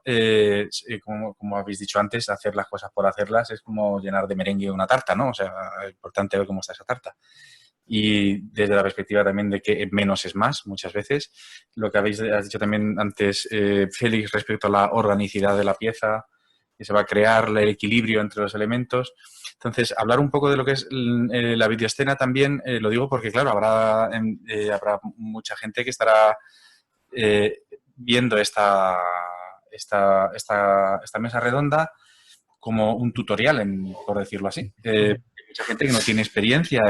como habéis dicho antes, hacer las cosas por hacerlas es como llenar de merengue una tarta, ¿no? O sea, es importante ver cómo está esa tarta. Y desde la perspectiva también de que menos es más, muchas veces. Lo que has dicho también antes, Félix, respecto a la organicidad de la pieza, que se va a crear el equilibrio entre los elementos. Entonces, hablar un poco de lo que es la videoescena también, lo digo porque, claro, habrá mucha gente que estará viendo esta mesa redonda como un tutorial, por decirlo así. Mucha mucha gente que no tiene experiencia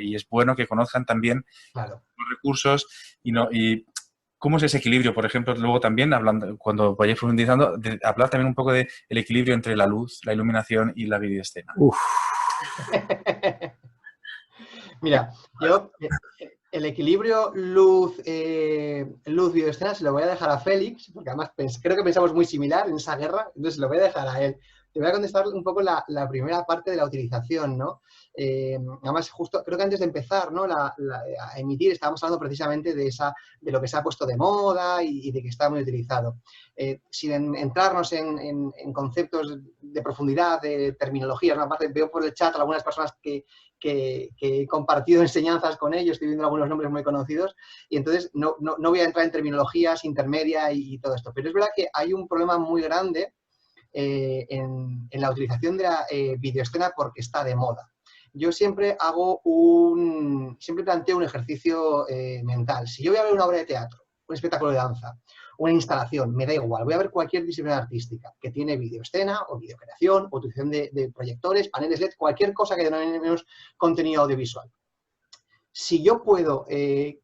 y es bueno que conozcan también Claro. los recursos y cómo es ese equilibrio. Por ejemplo, luego también, hablando, cuando vayáis profundizando, hablar también un poco del equilibrio entre la luz, la iluminación y la videoescena. Uf. Mira, yo el equilibrio luz videoescena se lo voy a dejar a Félix, porque además creo que pensamos muy similar en esa guerra, entonces se lo voy a dejar a él. Te voy a contestar un poco la primera parte de la utilización, ¿no? Además, justo, creo que antes de empezar, ¿no? a emitir, estábamos hablando precisamente de lo que se ha puesto de moda y de que está muy utilizado. Sin entrarnos en conceptos de profundidad, de terminologías, ¿no? Aparte veo por el chat algunas personas que he compartido enseñanzas con ellos, estoy viendo algunos nombres muy conocidos, y entonces no voy a entrar en terminologías intermedia y todo esto. Pero es verdad que hay un problema muy grande en la utilización de la videoescena porque está de moda. Yo siempre planteo un ejercicio mental. Si yo voy a ver una obra de teatro, un espectáculo de danza, una instalación, me da igual, voy a ver cualquier disciplina artística que tiene videoescena o videocreación, o utilización de proyectores, paneles LED, cualquier cosa que denome menos contenido audiovisual. Si yo puedo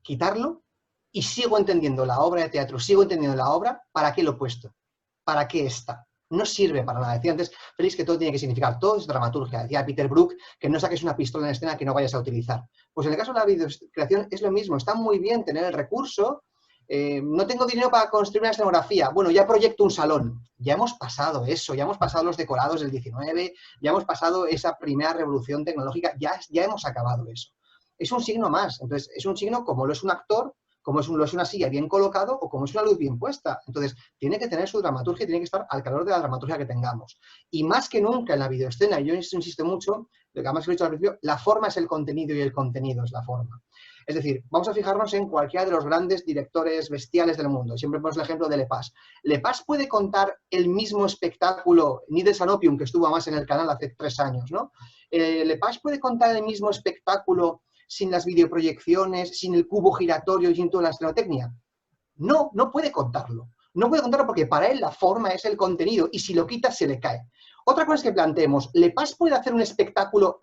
quitarlo y sigo entendiendo la obra de teatro, sigo entendiendo la obra, ¿para qué lo he puesto? ¿Para qué está? No sirve para nada. Decía antes Félix que todo tiene que significar, todo es dramaturgia. Decía Peter Brook que no saques una pistola en escena que no vayas a utilizar. Pues en el caso de la videocreación es lo mismo. Está muy bien tener el recurso. No tengo dinero para construir una escenografía. Bueno, ya proyecto un salón. Ya hemos pasado eso, ya hemos pasado los decorados del 19, ya hemos pasado esa primera revolución tecnológica, ya hemos acabado eso. Es un signo más. Entonces, es un signo como lo es un actor, como lo es una silla bien colocado o como es una luz bien puesta. Entonces, tiene que tener su dramaturgia y tiene que estar al calor de la dramaturgia que tengamos. Y más que nunca en la videoescena, y yo insisto mucho, lo que además he dicho al principio, la forma es el contenido y el contenido es la forma. Es decir, vamos a fijarnos en cualquiera de los grandes directores bestiales del mundo. Siempre ponemos el ejemplo de Lepage. Lepage puede contar el mismo espectáculo, Needles and Opium, que estuvo más en el canal hace 3 años, ¿no? Lepage puede contar el mismo espectáculo sin las videoproyecciones, sin el cubo giratorio y sin toda la escenotecnia. No puede contarlo. No puede contarlo porque para él la forma es el contenido y si lo quita se le cae. Otra cosa es que planteemos, ¿Lepage puede hacer un espectáculo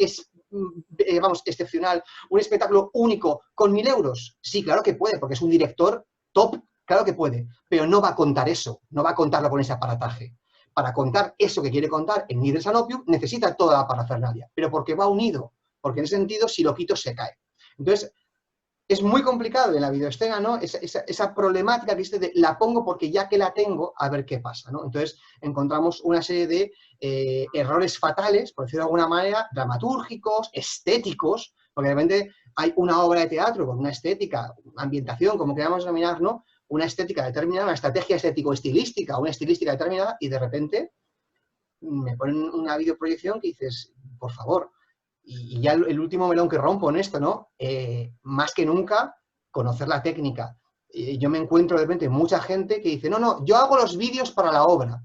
excepcional, un espectáculo único con 1.000 euros? Sí, claro que puede, porque es un director top, claro que puede, pero no va a contar eso, no va a contarlo con ese aparataje. Para contar eso que quiere contar en Needles and Opium necesita toda la parafernalia, pero porque va unido, porque en ese sentido si lo quito se cae. Entonces, es muy complicado en la videoescena, ¿no? Esa problemática que dice de la pongo porque ya que la tengo, a ver qué pasa, ¿no? Entonces, encontramos una serie de errores fatales, por decirlo de alguna manera, dramatúrgicos, estéticos, porque de repente hay una obra de teatro con una estética, una ambientación, como queramos denominar, ¿no? Una estética determinada, una estrategia estético-estilística, una estilística determinada, y de repente me ponen una videoproyección que dices, por favor. Y ya el último melón que rompo en esto, ¿no? Más que nunca, conocer la técnica. Yo me encuentro de repente mucha gente que dice, no, yo hago los vídeos para la obra.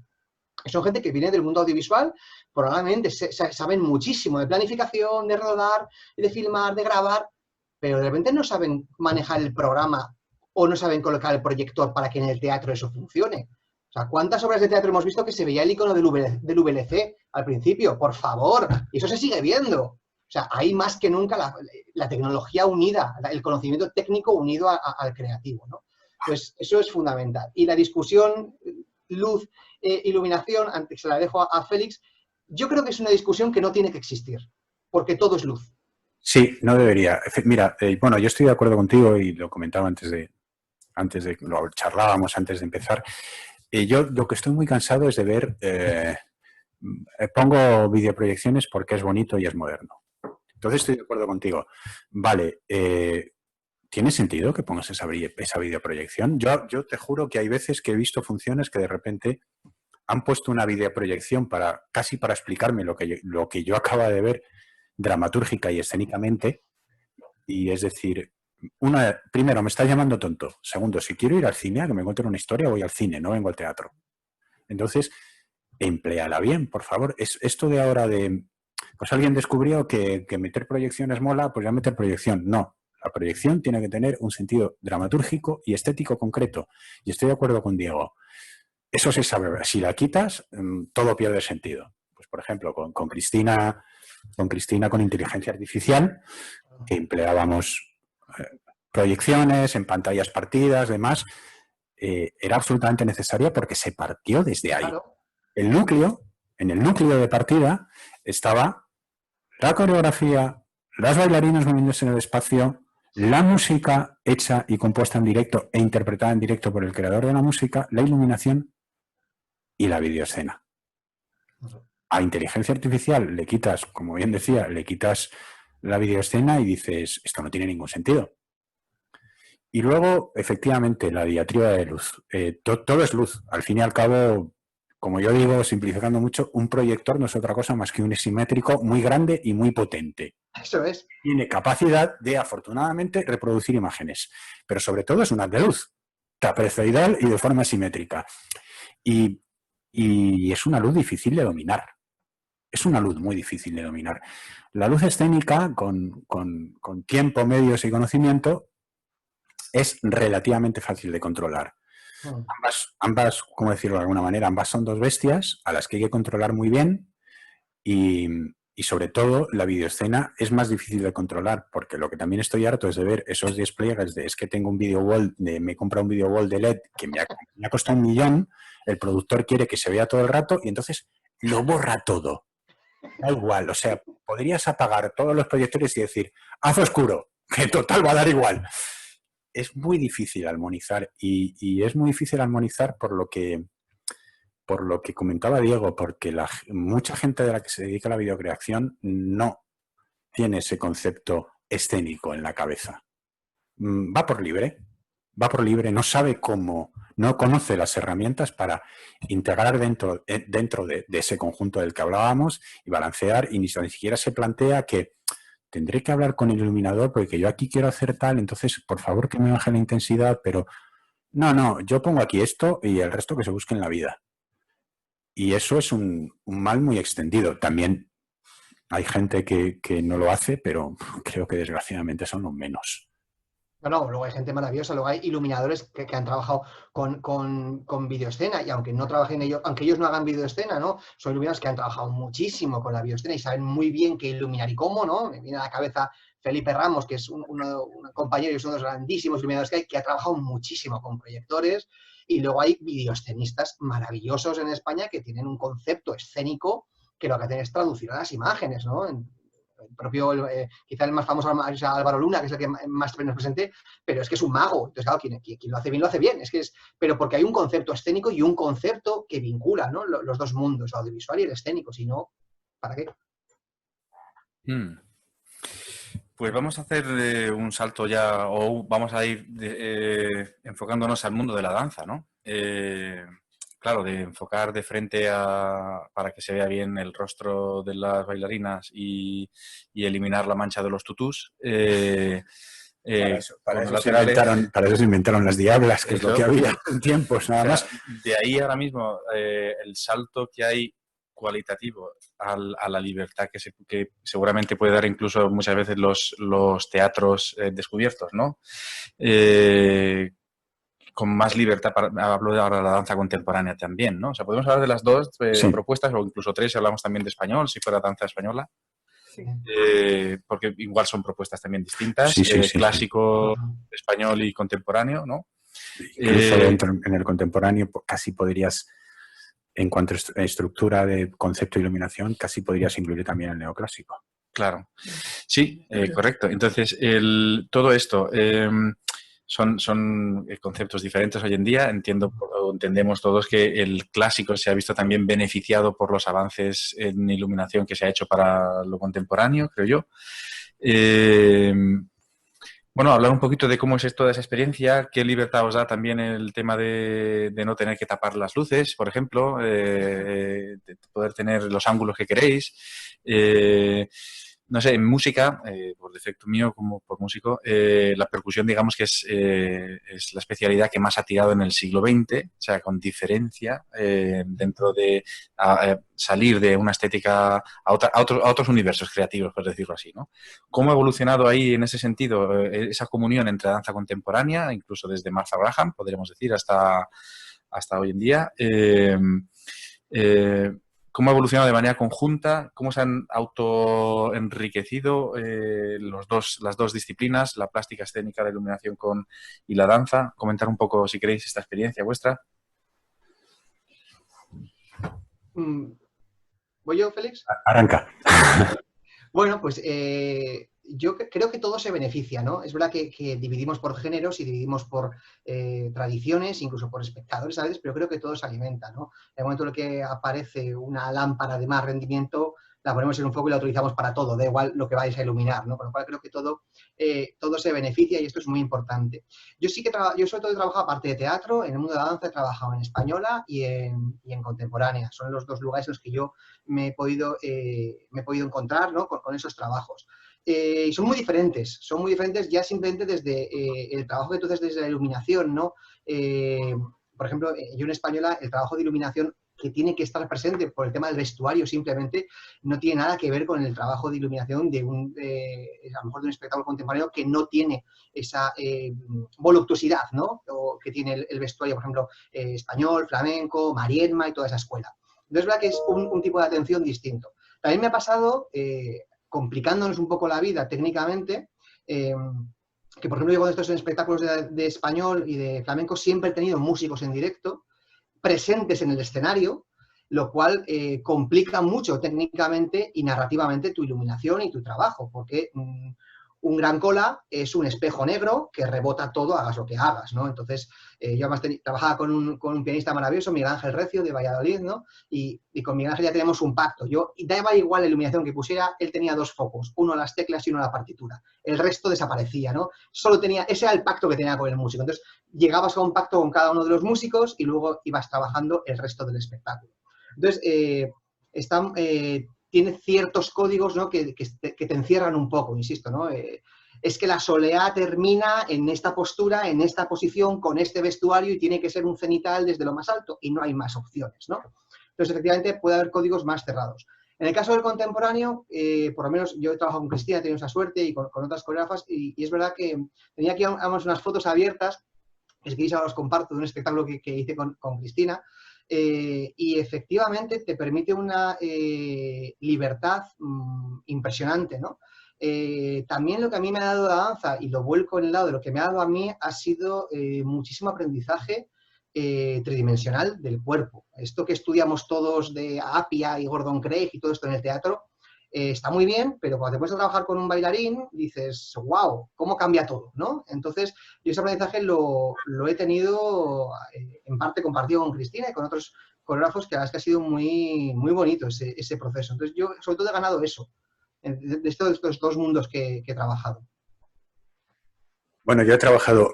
Son gente que viene del mundo audiovisual, probablemente saben muchísimo de planificación, de rodar, de filmar, de grabar, pero de repente no saben manejar el programa o no saben colocar el proyector para que en el teatro eso funcione. O sea, ¿cuántas obras de teatro hemos visto que se veía el icono del VLC al principio? Por favor, y eso se sigue viendo. O sea, hay más que nunca la tecnología unida, el conocimiento técnico unido al creativo, ¿no? Pues eso es fundamental. Y la discusión, luz, iluminación, antes se la dejo a Félix, yo creo que es una discusión que no tiene que existir, porque todo es luz. Sí, no debería. Mira, bueno, yo estoy de acuerdo contigo y lo comentaba lo charlábamos antes de empezar. Yo lo que estoy muy cansado es de ver, pongo videoproyecciones porque es bonito y es moderno. Entonces estoy de acuerdo contigo. Vale, ¿tiene sentido que pongas esa videoproyección? Yo te juro que hay veces que he visto funciones que de repente han puesto una videoproyección casi para explicarme lo que yo acaba de ver dramatúrgica y escénicamente. Y es decir, primero, me está llamando tonto. Segundo, si quiero ir al cine a que me cuenten una historia, voy al cine, no vengo al teatro. Entonces, empléala bien, por favor. Esto de ahora pues alguien descubrió que meter proyecciones mola, pues ya meter proyección. No, la proyección tiene que tener un sentido dramatúrgico y estético concreto. Y estoy de acuerdo con Diego. Eso se sabe. Si la quitas, todo pierde sentido. Pues, por ejemplo, con Cristina con Cristina con inteligencia artificial, que empleábamos proyecciones en pantallas partidas, demás. Era absolutamente necesaria porque se partió desde ahí. Claro. En el núcleo de partida estaba la coreografía, las bailarinas moviéndose en el espacio, la música hecha y compuesta en directo e interpretada en directo por el creador de la música, la iluminación y la videoescena. A inteligencia artificial le quitas, como bien decía, le quitas la videoescena y dices, esto no tiene ningún sentido. Y luego, efectivamente, la diatriba de luz. Todo es luz. Al fin y al cabo, como yo digo, simplificando mucho, un proyector no es otra cosa más que un simétrico muy grande y muy potente. Eso es. Tiene capacidad de, afortunadamente, reproducir imágenes. Pero sobre todo es un haz de luz, trapezoidal y de forma simétrica. Y es una luz difícil de dominar. Es una luz muy difícil de dominar. La luz escénica, con tiempo, medios y conocimiento, es relativamente fácil de controlar. Ambas, ¿cómo decirlo de alguna manera? Ambas son dos bestias a las que hay que controlar muy bien y sobre todo la videoescena es más difícil de controlar porque lo que también estoy harto es de ver esos despliegues de es que tengo un video wall, me he comprado un video wall de LED que me ha costado 1 millón, el productor quiere que se vea todo el rato y entonces lo borra todo. Da igual, o sea, podrías apagar todos los proyectores y decir, haz oscuro, que total va a dar igual. Es muy difícil armonizar y es muy difícil armonizar por lo que comentaba Diego, porque mucha gente de la que se dedica a la videocreación no tiene ese concepto escénico en la cabeza. Va por libre, no sabe cómo, no conoce las herramientas para integrar dentro de ese conjunto del que hablábamos y balancear y ni siquiera se plantea que tendré que hablar con el iluminador porque yo aquí quiero hacer tal, entonces por favor que me baje la intensidad, pero no, yo pongo aquí esto y el resto que se busque en la vida. Y eso es un mal muy extendido. También hay gente que no lo hace, pero creo que desgraciadamente son los menos. No, luego hay gente maravillosa, luego hay iluminadores que han trabajado con videoescena y aunque no trabajen ellos, aunque ellos no hagan videoescena, ¿no? Son iluminadores que han trabajado muchísimo con la videoescena y saben muy bien qué iluminar y cómo, ¿no? Me viene a la cabeza Felipe Ramos, que es un compañero y es uno de los grandísimos iluminadores que ha trabajado muchísimo con proyectores y luego hay videoescenistas maravillosos en España que tienen un concepto escénico que lo que hacen es traducir a las imágenes, ¿no? El propio, quizá el más famoso es Álvaro Luna, que es el que más nos presenté, pero es que es un mago. Entonces, claro, quien lo hace bien, lo hace bien. Pero porque hay un concepto escénico y un concepto que vincula, ¿no? Los dos mundos, el audiovisual y el escénico. Si no, ¿para qué? Pues vamos a hacer un salto ya, o vamos a ir enfocándonos al mundo de la danza, ¿no? Claro, de enfocar de frente para que se vea bien el rostro de las bailarinas y eliminar la mancha de los tutús. Para eso se inventaron las diablas, que es lo que había en tiempos, nada más. De ahí ahora mismo el salto que hay cualitativo a la libertad que seguramente puede dar incluso muchas veces los teatros descubiertos, ¿no? Con más libertad, hablo de ahora de la danza contemporánea también, ¿no? O sea, podemos hablar de las dos propuestas, o incluso tres, si hablamos también de español, si fuera danza española, porque igual son propuestas también distintas, clásico, español y contemporáneo, ¿no? Incluso en el contemporáneo casi podrías, en cuanto a estructura de concepto de iluminación, casi podrías incluir también el neoclásico. Claro, sí, correcto. Entonces, todo esto... Son conceptos diferentes hoy en día. Entendemos todos que el clásico se ha visto también beneficiado por los avances en iluminación que se ha hecho para lo contemporáneo, creo yo. Bueno, hablar un poquito de cómo es toda esa experiencia, qué libertad os da también el tema de no tener que tapar las luces, por ejemplo, de poder tener los ángulos que queréis. No sé, en música, por defecto mío como por músico, la percusión digamos que es la especialidad que más ha tirado en el siglo XX, o sea, con diferencia, dentro de salir de una estética a otros universos creativos, por decirlo así, ¿no? ¿Cómo ha evolucionado ahí en ese sentido esa comunión entre danza contemporánea, incluso desde Martha Graham, podríamos decir, hasta hoy en día? cómo ha evolucionado de manera conjunta, cómo se han autoenriquecido las dos disciplinas, la plástica escénica, la iluminación y la danza. Comentar un poco, si queréis, esta experiencia vuestra. ¿Voy yo, Félix? Arranca. Bueno, pues yo creo que todo se beneficia, ¿no? Es verdad que dividimos por géneros y dividimos por tradiciones, incluso por espectadores a veces, pero creo que todo se alimenta, ¿no? En el momento en el que aparece una lámpara de más rendimiento, la ponemos en un foco y la utilizamos para todo, da igual lo que vais a iluminar, ¿no? Con lo cual creo que todo se beneficia y esto es muy importante. Yo sí que yo sobre todo he trabajado, aparte de teatro, en el mundo de la danza he trabajado en española y en contemporánea. Son los dos lugares en los que yo me he podido encontrar, ¿no? con esos trabajos. Y son muy diferentes ya simplemente desde el trabajo que tú haces desde la iluminación, ¿no? Por ejemplo, yo en española, el trabajo de iluminación que tiene que estar presente por el tema del vestuario simplemente no tiene nada que ver con el trabajo de iluminación de a lo mejor de un espectáculo contemporáneo que no tiene esa voluptuosidad, ¿no? O que tiene el vestuario, por ejemplo, español, flamenco, Marienma y toda esa escuela. Entonces, es verdad que es un tipo de atención distinto. También me ha pasado, complicándonos un poco la vida técnicamente, que por ejemplo yo cuando estoy en espectáculos de español y de flamenco siempre he tenido músicos en directo presentes en el escenario, lo cual complica mucho técnicamente y narrativamente tu iluminación y tu trabajo, porque un gran cola es un espejo negro que rebota todo, hagas lo que hagas, ¿no? Entonces, yo además trabajaba con un pianista maravilloso, Miguel Ángel Recio, de Valladolid, ¿no? Y con Miguel Ángel ya teníamos un pacto. Daba igual la iluminación que pusiera, él tenía dos focos, uno a las teclas y uno a la partitura. El resto desaparecía, ¿no? Ese era el pacto que tenía con el músico. Entonces, llegabas a un pacto con cada uno de los músicos y luego ibas trabajando el resto del espectáculo. Entonces, tiene ciertos códigos, ¿no? que te encierran un poco, insisto, ¿no? Es que la soleá termina en esta postura, en esta posición, con este vestuario y tiene que ser un cenital desde lo más alto y no hay más opciones, ¿no? Entonces, efectivamente, puede haber códigos más cerrados. En el caso del contemporáneo, por lo menos yo he trabajado con Cristina, he tenido esa suerte y con otras coreógrafas y es verdad que tenía aquí unas fotos abiertas, es que ahora os comparto de un espectáculo que hice con Cristina. Y efectivamente te permite una libertad impresionante, ¿no? También lo que a mí me ha dado la danza, y lo vuelco en el lado de lo que me ha dado a mí, ha sido muchísimo aprendizaje tridimensional del cuerpo. Esto que estudiamos todos de Appiah y Gordon Craig y todo esto en el teatro, está muy bien, pero cuando te pones a trabajar con un bailarín, dices, wow, cómo cambia todo, ¿no? Entonces, yo ese aprendizaje lo he tenido en parte compartido con Cristina y con otros coreógrafos, que la verdad es que ha sido muy, muy bonito ese proceso. Entonces, yo sobre todo he ganado eso, de estos dos mundos que he trabajado. Bueno, yo he trabajado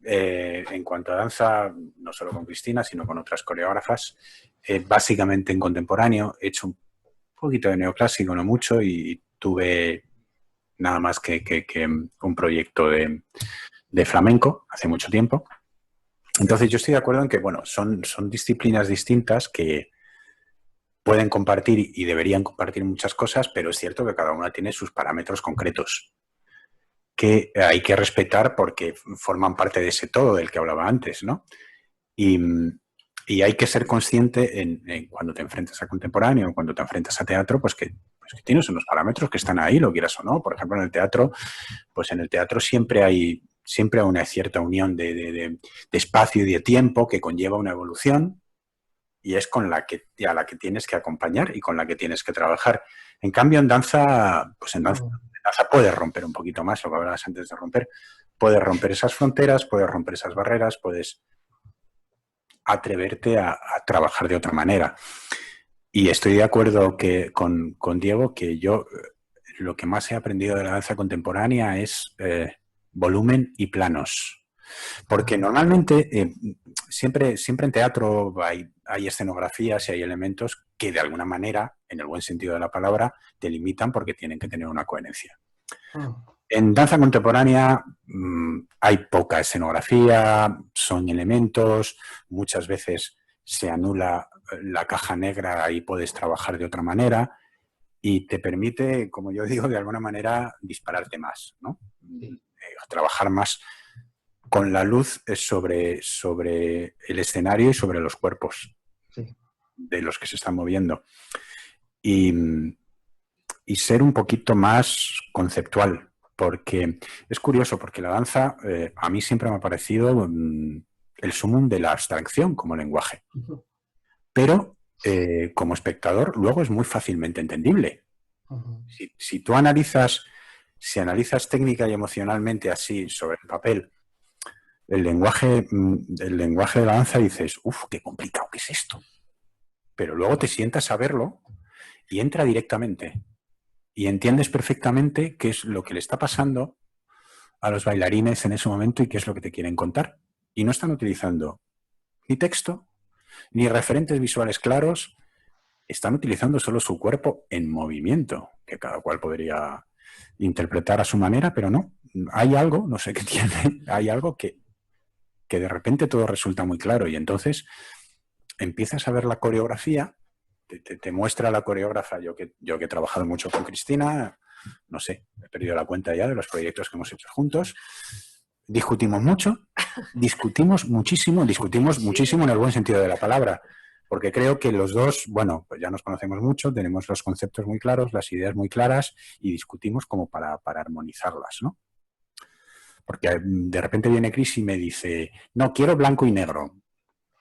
en cuanto a danza, no solo con Cristina, sino con otras coreógrafas, básicamente en contemporáneo. He hecho un poquito de neoclásico, no mucho, y tuve nada más que un proyecto de flamenco hace mucho tiempo. Entonces yo estoy de acuerdo en que, bueno, son disciplinas distintas que pueden compartir y deberían compartir muchas cosas, pero es cierto que cada una tiene sus parámetros concretos que hay que respetar porque forman parte de ese todo del que hablaba antes, ¿no? Y hay que ser consciente en cuando te enfrentas a contemporáneo o cuando te enfrentas a teatro, pues que tienes unos parámetros que están ahí, lo quieras o no. Por ejemplo, en el teatro, pues en el teatro siempre hay una cierta unión de espacio y de tiempo que conlleva una evolución y es a la que tienes que acompañar y con la que tienes que trabajar. En cambio, en danza, pues en danza puedes romper un poquito más, lo que hablabas antes de romper. Puedes romper esas fronteras, puedes romper esas barreras, puedes atreverte a trabajar de otra manera. Y estoy de acuerdo con Diego que yo lo que más he aprendido de la danza contemporánea es volumen y planos. Porque normalmente siempre en teatro hay escenografías y hay elementos que de alguna manera, en el buen sentido de la palabra, te limitan porque tienen que tener una coherencia. En danza contemporánea hay poca escenografía, son elementos, muchas veces se anula la caja negra y puedes trabajar de otra manera y te permite, como yo digo, de alguna manera dispararte más, ¿no? Sí. Trabajar más con la luz sobre el escenario y sobre los cuerpos. Sí. de los que se están moviendo. Y ser un poquito más conceptual, porque es curioso, porque la danza a mí siempre me ha parecido el sumum de la abstracción como lenguaje. Pero como espectador luego es muy fácilmente entendible. Si tú analizas técnica y emocionalmente así sobre el papel, el lenguaje de la danza, dices, uff, qué complicado que es esto. Pero luego te sientas a verlo y entra directamente. Y entiendes perfectamente qué es lo que le está pasando a los bailarines en ese momento y qué es lo que te quieren contar. Y no están utilizando ni texto, ni referentes visuales claros, están utilizando solo su cuerpo en movimiento, que cada cual podría interpretar a su manera, pero no. Hay algo, no sé qué tiene, hay algo que de repente todo resulta muy claro y entonces empiezas a ver la coreografía, te muestra la coreógrafa, yo que he trabajado mucho con Cristina, no sé, he perdido la cuenta ya de los proyectos que hemos hecho juntos, discutimos mucho, discutimos muchísimo en el buen sentido de la palabra, porque creo que los dos, bueno, pues ya nos conocemos mucho, tenemos los conceptos muy claros, las ideas muy claras y discutimos como para armonizarlas, ¿no? Porque de repente viene Chris y me dice, no, quiero blanco y negro.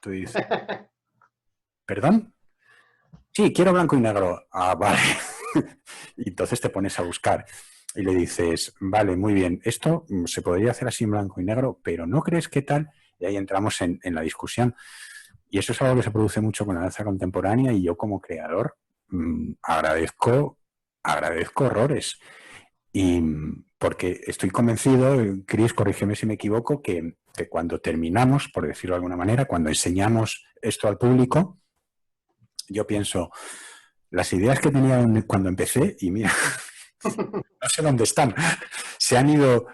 Tú dices, ¿perdón? Sí, quiero blanco y negro. Ah, vale. Y entonces te pones a buscar y le dices, vale, muy bien, esto se podría hacer así en blanco y negro, pero ¿no crees que tal? Y ahí entramos en la discusión. Y eso es algo que se produce mucho con la danza contemporánea y yo como creador agradezco horrores. Y porque estoy convencido, Chris, corrígeme si me equivoco, que cuando terminamos, por decirlo de alguna manera, cuando enseñamos esto al público, yo pienso, las ideas que tenía cuando empecé, y mira, no sé dónde están, se han ido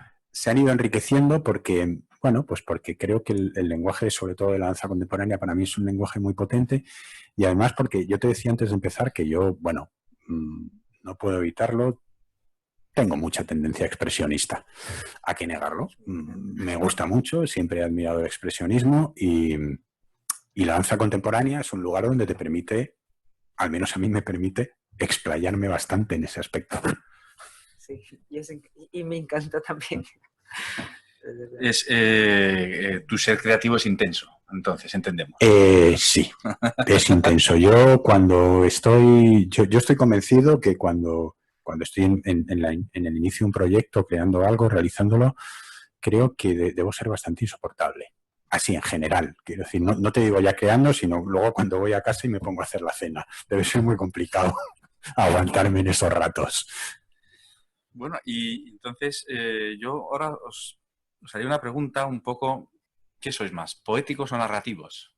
enriqueciendo porque, bueno, pues porque creo que el lenguaje, sobre todo de la danza contemporánea, para mí es un lenguaje muy potente y además porque yo te decía antes de empezar que yo, bueno, no puedo evitarlo, tengo mucha tendencia expresionista. ¿A qué negarlo? Me gusta mucho, siempre he admirado el expresionismo y la danza contemporánea es un lugar donde te permite, al menos a mí me permite, explayarme bastante en ese aspecto. Sí, y me encanta también. Tu ser creativo es intenso, entonces, entendemos. Sí, es intenso. Yo estoy convencido que cuando estoy en el inicio de un proyecto, creando algo, realizándolo, creo que debo ser bastante insoportable. Así, en general. Quiero decir, no te digo ya creando, sino luego cuando voy a casa y me pongo a hacer la cena. Debe ser muy complicado aguantarme en esos ratos. Bueno, y entonces yo ahora os haría una pregunta un poco, ¿qué sois más, poéticos o narrativos?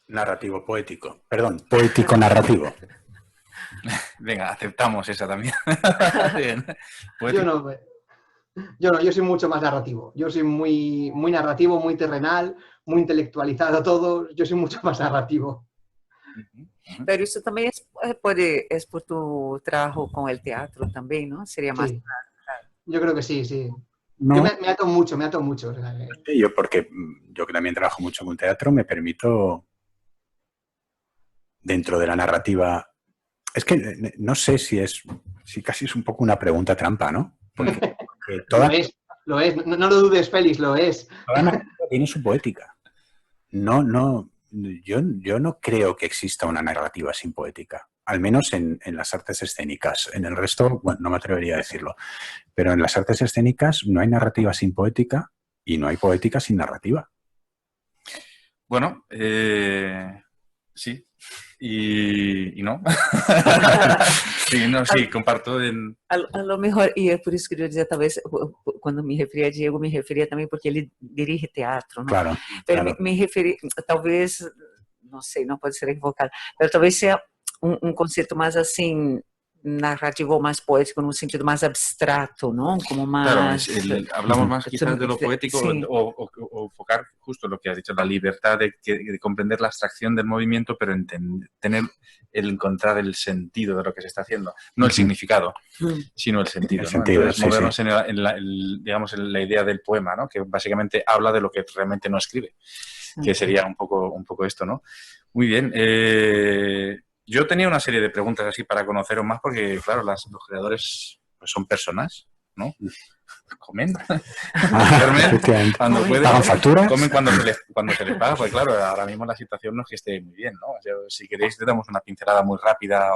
Narrativo, poético. Perdón, poético-narrativo. Venga, aceptamos esa también. Bien. Yo soy mucho más narrativo. Yo soy muy, muy narrativo, muy terrenal, muy intelectualizado todo. Yo soy mucho más narrativo. Pero eso también es por tu trabajo con el teatro también, ¿no? Sería más... Sí, yo creo que sí, sí. No, Yo me ato mucho. O sea, porque yo que también trabajo mucho con teatro, me permito, dentro de la narrativa, es que no sé si casi es un poco una pregunta trampa, ¿no? Porque Lo es. No lo dudes, Félix, lo es. toda narrativa tiene su poética. Yo no creo que exista una narrativa sin poética, al menos en las artes escénicas. En el resto, bueno, no me atrevería a decirlo, pero en las artes escénicas no hay narrativa sin poética y no hay poética sin narrativa. Bueno, sí y no. Sí, comparto en... A lo mejor, y es por eso que yo decía, tal vez, cuando me refería a Diego, me refería también porque él dirige teatro, ¿no? Claro. Pero claro. me refería, tal vez, no sé, no puede ser equivocado, pero tal vez sea un concepto más assim narrativo más poético en un sentido más abstracto, ¿no? Como más... Claro, hablamos más quizás de lo poético sí. o enfocar justo lo que has dicho, la libertad de comprender la abstracción del movimiento, pero encontrar el sentido de lo que se está haciendo. No el significado, sino el sentido. El ¿no? sentido, Entonces, sí, movernos sí. en la idea del poema, ¿no? Que básicamente habla de lo que realmente no escribe, que sería un poco esto, ¿no? Muy bien. Yo tenía una serie de preguntas así para conoceros más porque, claro, los creadores pues, son personas, ¿no? Comen, duermen cuando pueden, ¿Pagan facturas? comen cuando se les paga, pues claro, ahora mismo la situación no es que esté muy bien, ¿no? O sea, si queréis te damos una pincelada muy rápida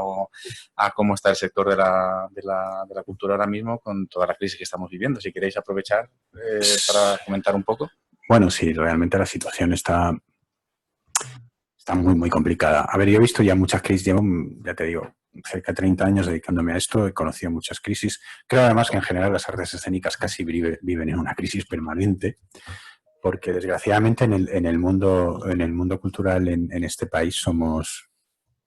a cómo está el sector de la cultura ahora mismo con toda la crisis que estamos viviendo. Si queréis aprovechar para comentar un poco. Bueno, sí, realmente la situación está muy, muy complicada. A ver, yo he visto ya muchas crisis, llevo, ya te digo, cerca de 30 años dedicándome a esto, he conocido muchas crisis. Creo además que en general las artes escénicas casi viven en una crisis permanente, porque desgraciadamente en el mundo cultural en este país somos,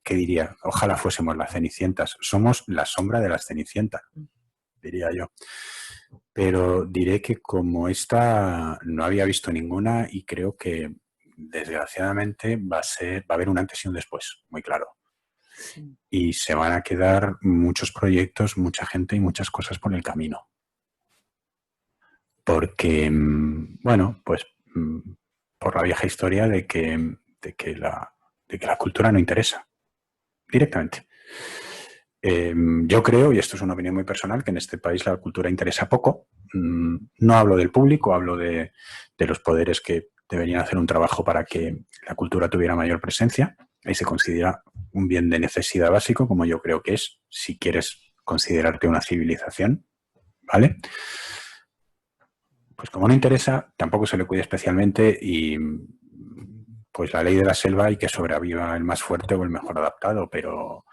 ¿qué diría? Ojalá fuésemos las Cenicientas. Somos la sombra de las Cenicientas, diría yo. Pero diré que como esta no había visto ninguna y creo que desgraciadamente va a haber un antes y un después, muy claro. Sí. Y se van a quedar muchos proyectos, mucha gente y muchas cosas por el camino. Porque, bueno, pues por la vieja historia de que la cultura no interesa directamente. Yo creo, y esto es una opinión muy personal, que en este país la cultura interesa poco. No hablo del público, hablo de los poderes que deberían hacer un trabajo para que la cultura tuviera mayor presencia. Ahí se considera un bien de necesidad básico, como yo creo que es, si quieres considerarte una civilización, ¿vale? Pues como no interesa, tampoco se le cuida especialmente y pues la ley de la selva y que sobreviva el más fuerte o el mejor adaptado, pero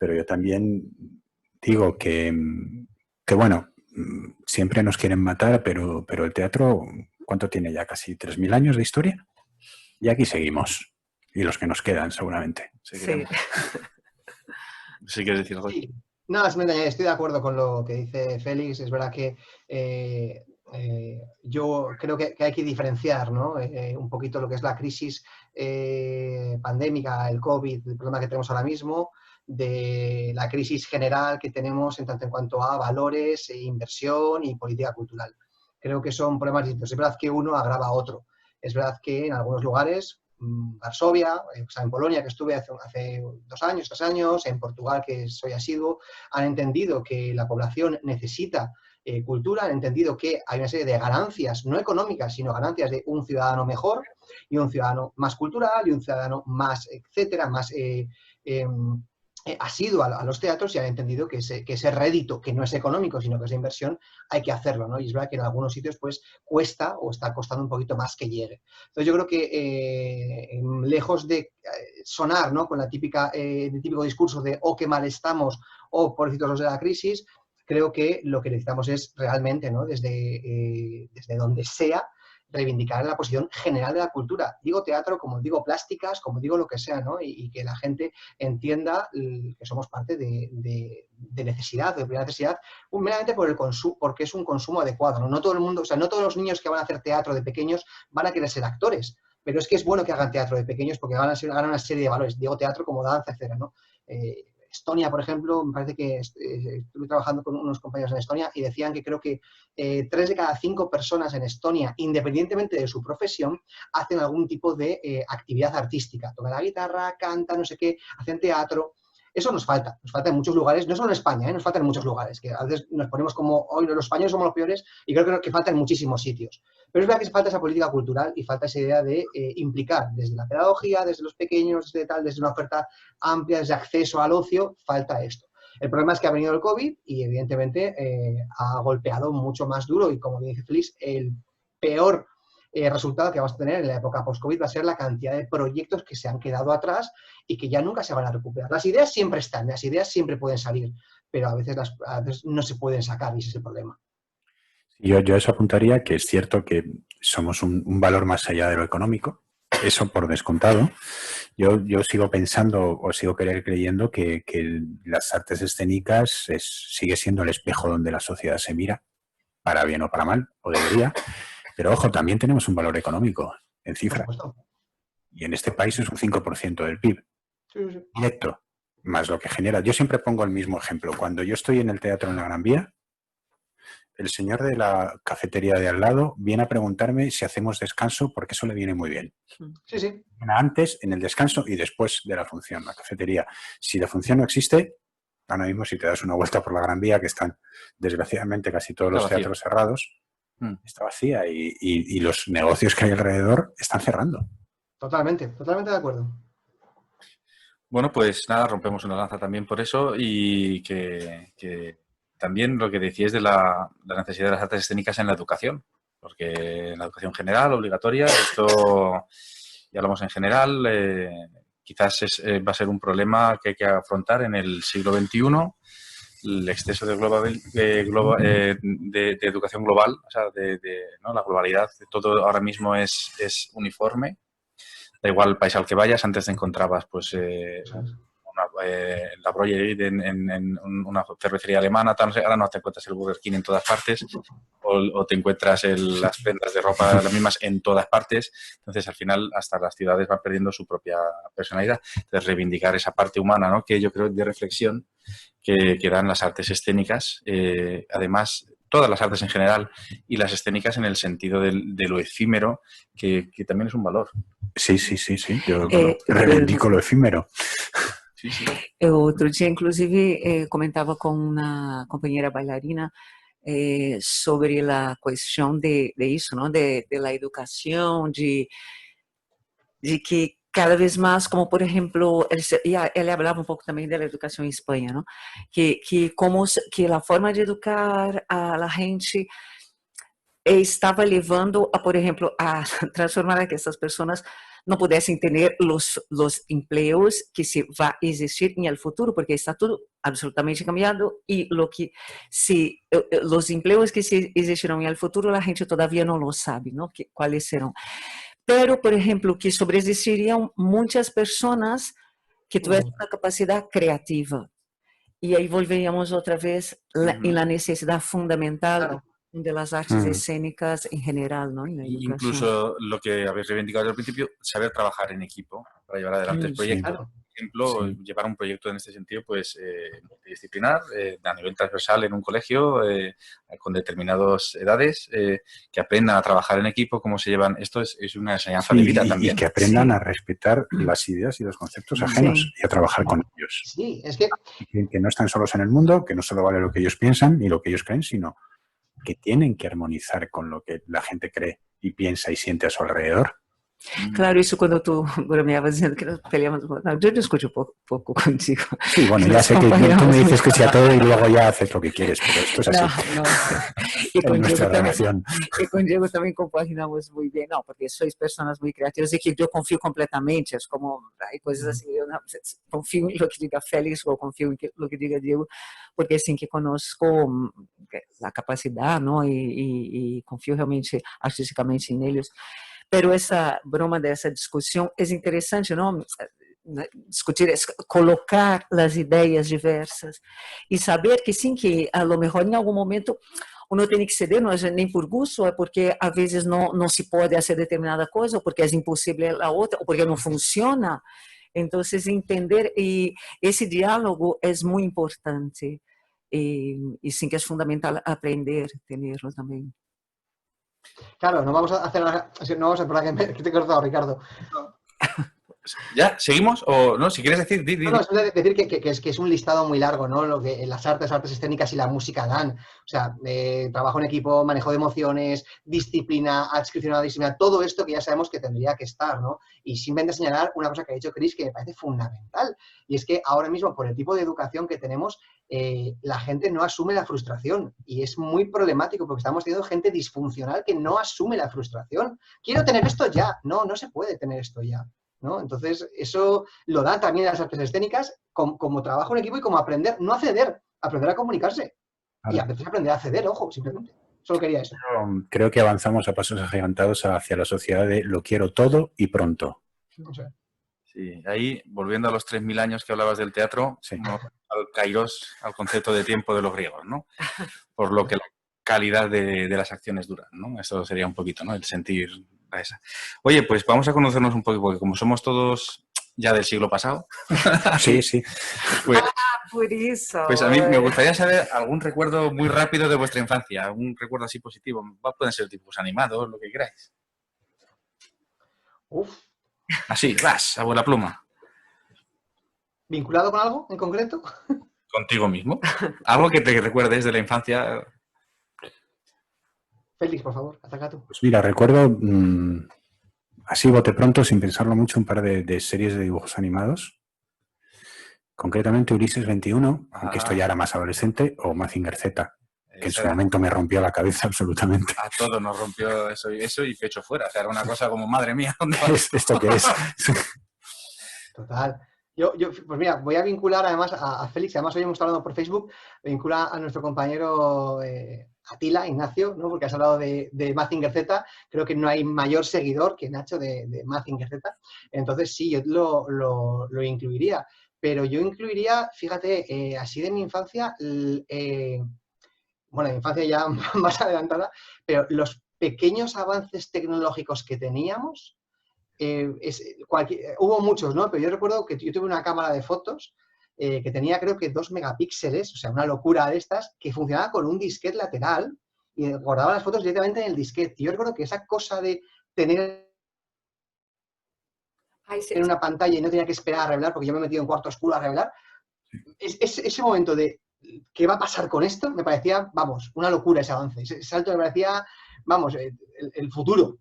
yo también digo que bueno, siempre nos quieren matar, pero el teatro, ¿cuánto tiene ya? ¿Casi 3.000 años de historia? Y aquí seguimos. Y los que nos quedan, seguramente. Sí. ¿Sí quieres decir algo? Sí. No, estoy de acuerdo con lo que dice Félix. Es verdad que yo creo que hay que diferenciar, ¿no? Un poquito lo que es la crisis pandémica, el COVID, el problema que tenemos ahora mismo, de la crisis general que tenemos en tanto en cuanto a valores, inversión y política cultural. Creo que son problemas distintos. Es verdad que uno agrava a otro. Es verdad que en algunos lugares, Varsovia, o sea, en Polonia, que estuve hace 2 años, 3 años, en Portugal, que soy asiduo, han entendido que la población necesita cultura, han entendido que hay una serie de ganancias, no económicas, sino ganancias de un ciudadano mejor y un ciudadano más cultural y un ciudadano más, etcétera, más asiduo a los teatros y han entendido que ese rédito, que no es económico, sino que es de inversión, hay que hacerlo, ¿no? Y es verdad que en algunos sitios pues cuesta o está costando un poquito más que llegue. Entonces yo creo que lejos de sonar, ¿no? Con el típico discurso de qué mal estamos o pobrecitos los de la crisis, creo que lo que necesitamos es realmente, ¿no? Desde donde sea, reivindicar la posición general de la cultura. Digo teatro, como digo plásticas, como digo lo que sea, ¿no? Y que la gente entienda que somos parte de necesidad, de primera necesidad, meramente por el consumo, porque es un consumo adecuado, ¿no? No todo el mundo, o sea, no todos los niños que van a hacer teatro de pequeños van a querer ser actores, pero es que es bueno que hagan teatro de pequeños porque ganan una serie de valores. Digo teatro como danza, etcétera, ¿no? Estonia, por ejemplo, me parece que estuve trabajando con unos compañeros en Estonia y decían que creo que 3 de cada 5 personas en Estonia, independientemente de su profesión, hacen algún tipo de actividad artística. Tocan la guitarra, cantan, no sé qué, hacen teatro. Eso nos falta en muchos lugares, no solo en España, nos falta en muchos lugares, que a veces nos ponemos como, hoy los españoles somos los peores, y creo que falta en muchísimos sitios. Pero es verdad que falta esa política cultural y falta esa idea de implicar desde la pedagogía, desde los pequeños, desde una oferta amplia, desde acceso al ocio, falta esto. El problema es que ha venido el COVID y evidentemente ha golpeado mucho más duro y como dice Félix, el peor resultado que vamos a tener en la época post-COVID va a ser la cantidad de proyectos que se han quedado atrás y que ya nunca se van a recuperar. Las ideas siempre están, las ideas siempre pueden salir, pero a veces no se pueden sacar y ese es el problema. Yo a eso apuntaría que es cierto que somos un valor más allá de lo económico, eso por descontado, Yo sigo pensando o sigo creyendo que las artes escénicas sigue siendo el espejo donde la sociedad se mira, para bien o para mal, o debería. Pero ojo, también tenemos un valor económico en Por cifra. supuesto. Y en este país es un 5% del PIB. Sí, sí. Directo, más lo que genera. Yo siempre pongo el mismo ejemplo. Cuando yo estoy en el teatro en la Gran Vía, el señor de la cafetería de al lado viene a preguntarme si hacemos descanso, porque eso le viene muy bien. Sí, sí. Antes, en el descanso y después de la función, la cafetería. Si la función no existe, ahora mismo si te das una vuelta por la Gran Vía, que están desgraciadamente casi todos los teatros cerrados, está vacía y los negocios que hay alrededor están cerrando. Totalmente de acuerdo. Bueno, pues nada, rompemos una lanza también por eso y que también lo que decíais de la necesidad de las artes escénicas en la educación, porque en la educación general, obligatoria, esto ya hablamos en general, quizás va a ser un problema que hay que afrontar en el siglo XXI, el exceso de educación global, o sea, ¿no? La globalidad, todo ahora mismo es uniforme. Da igual el país al que vayas, antes te encontrabas pues la Broyer en una cervecería alemana, tal, no sé, ahora no te encuentras el Burger King en todas partes o te encuentras las prendas de ropa las mismas en todas partes. Entonces, al final, hasta las ciudades van perdiendo su propia personalidad. Entonces, reivindicar esa parte humana, ¿no? Que yo creo de reflexión que dan las artes escénicas, además todas las artes en general y las escénicas en el sentido de lo efímero, que también es un valor. Sí. Yo reivindico lo efímero. Sí. Outro dia, inclusive, comentava com uma companheira bailarina sobre a questão de isso, não? De la educação, de que cada vez mais, como por exemplo, ele falava um pouco também da educação em Espanha, não? Que a forma de educar a gente estava levando a, por exemplo, a transformar a que essas pessoas não pudessem ter os empregos que se vai existir em el futuro, porque está tudo absolutamente cambiado e os empregos que se existirão em el futuro a gente todavia não lo sabe, não? Quais serão. Pero, por exemplo, que sobreexistiriam muitas pessoas que tivessem uma capacidade criativa. E aí volveríamos outra vez em la necessidade fundamental de las artes escénicas en general, ¿no? En la educación. Incluso lo que habéis reivindicado desde el principio, saber trabajar en equipo para llevar adelante el proyecto. Sí. Por ejemplo, llevar un proyecto en este sentido, pues multidisciplinar, a nivel transversal en un colegio, con determinadas edades, que aprendan a trabajar en equipo, cómo se llevan. Esto es una enseñanza de vida también. Y que aprendan a respetar las ideas y los conceptos ajenos y a trabajar con ellos. Sí, es que no están solos en el mundo, que no solo vale lo que ellos piensan ni lo que ellos creen, sino que tienen que armonizar con lo que la gente cree y piensa y siente a su alrededor. Claro, isso quando tu bromeava dizendo que nós peleamos. Não, eu discuti pouco contigo. Sí, bueno, ya sé que tú me dices que sí a todo y luego ya haces lo que quieres, pero esto es así. Não. E com o Diego também compaginamos muito bem. Não, porque sois pessoas muito criativas e que eu confio completamente, como aí coisas assim, eu não, confio em lo que diga Félix ou confio em lo que diga Diego, porque assim que conosco a capacidade, não, e confio realmente artisticamente neles. Pero essa broma dessa discussão é interessante, não? Discutir, colocar as ideias diversas e saber que sim, que a lo mejor em algum momento uno tem que ceder, não é nem por gosto, é porque às vezes não se pode fazer determinada coisa, ou porque é impossível a outra, ou porque não funciona. Então, entender, e esse diálogo é muito importante, e sim que é fundamental aprender, tenerlo também. Claro, no vamos a hacer no vamos a esperar que te he cortado, Ricardo. ¿Ya? ¿Seguimos? O no, si quieres decir, No, es decir que es un listado muy largo, ¿no? Lo que las artes escénicas y la música dan. O sea, trabajo en equipo, manejo de emociones, disciplina, adscripción a la disciplina, todo esto que ya sabemos que tendría que estar, ¿no? Y simplemente señalar una cosa que ha dicho Chris que me parece fundamental. Y es que ahora mismo, por el tipo de educación que tenemos, la gente no asume la frustración. Y es muy problemático porque estamos teniendo gente disfuncional que no asume la frustración. Quiero tener esto ya. No se puede tener esto ya, ¿no? Entonces, eso lo da también las artes escénicas como trabajo en equipo y como aprender, no a ceder, aprender a comunicarse. Claro. Y a veces aprender a ceder, ojo, simplemente. Solo quería eso. Creo que avanzamos a pasos agigantados hacia la sociedad de lo quiero todo y pronto. No sé. Sí, ahí, volviendo a los 3000 años que hablabas del teatro, Sí. al kairos, al concepto de tiempo de los griegos, ¿no? Por lo que la calidad de las acciones duran, ¿no? Eso sería un poquito, ¿no? El sentir a esa. Oye, pues vamos a conocernos un poco, porque como somos todos ya del siglo pasado, Sí, sí. pues, Por eso. pues a mí me gustaría saber algún recuerdo muy rápido de vuestra infancia, algún recuerdo así positivo. Pueden ser dibujos animados, lo que queráis. Uf. Así, ras, a vuela pluma. ¿Vinculado con algo en concreto? Contigo mismo. Algo que te recuerdes de la infancia. Félix, por favor, ataca tú. Pues mira, recuerdo así bote pronto, sin pensarlo mucho, un par de series de dibujos animados. Concretamente Ulises 21, aunque esto ya era más adolescente, o Mazinger Z, que en su momento me rompió la cabeza absolutamente. A todos nos rompió eso y pecho fuera. O sea, era una cosa como, madre mía, ¿dónde va esto? ¿Esto qué es? Total. Pues mira, voy a vincular además a Félix, además hoy hemos estado hablando por Facebook, vincula a nuestro compañero Atila, Ignacio, ¿no? Porque has hablado de Mazinger Z, creo que no hay mayor seguidor que Nacho de Mazinger Z, entonces sí, yo lo incluiría, pero yo incluiría, fíjate, así de mi infancia, bueno, de mi infancia ya más adelantada, pero los pequeños avances tecnológicos que teníamos, hubo muchos, ¿no? Pero yo recuerdo que yo tuve una cámara de fotos que tenía creo que 2 megapíxeles, o sea, una locura de estas, que funcionaba con un disquete lateral y guardaba las fotos directamente en el disquete. Y yo recuerdo que esa cosa de tener en una pantalla y no tenía que esperar a revelar, porque yo me he metido en cuarto oscuro a revelar, ese momento de ¿qué va a pasar con esto? Me parecía, vamos, una locura ese avance. Ese salto me parecía, vamos, el futuro.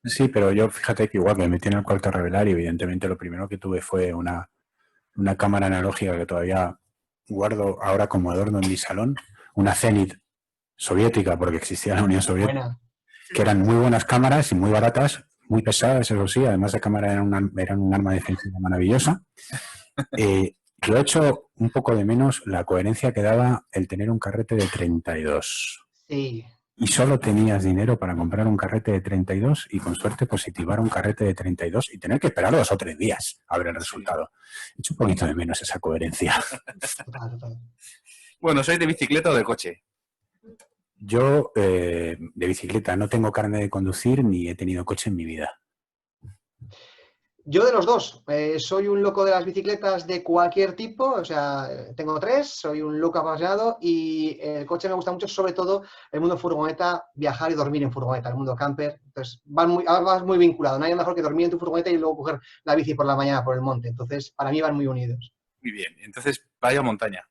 Sí, pero yo fíjate que igual me metí en el cuarto a revelar y evidentemente lo primero que tuve fue una cámara analógica que todavía guardo ahora como adorno en mi salón, una Zenit soviética, porque existía la Unión Soviética, que eran muy buenas cámaras y muy baratas, muy pesadas, eso sí, además de cámara eran un arma defensiva maravillosa. Yo he hecho un poco de menos la coherencia que daba el tener un carrete de 32. Sí. Y solo tenías dinero para comprar un carrete de 32 y con suerte positivar un carrete de 32 y tener que esperar 2 o 3 días a ver el resultado. He hecho un poquito de menos esa coherencia. Total. Bueno, ¿sois de bicicleta o de coche? Yo de bicicleta no tengo carnet de conducir ni he tenido coche en mi vida. Yo de los dos, soy un loco de las bicicletas de cualquier tipo, o sea, tengo 3, soy un loco apasionado y el coche me gusta mucho, sobre todo el mundo furgoneta, viajar y dormir en furgoneta, el mundo camper, entonces vas muy vinculado, no hay mejor que dormir en tu furgoneta y luego coger la bici por la mañana por el monte, entonces para mí van muy unidos. Muy bien, entonces vaya montaña.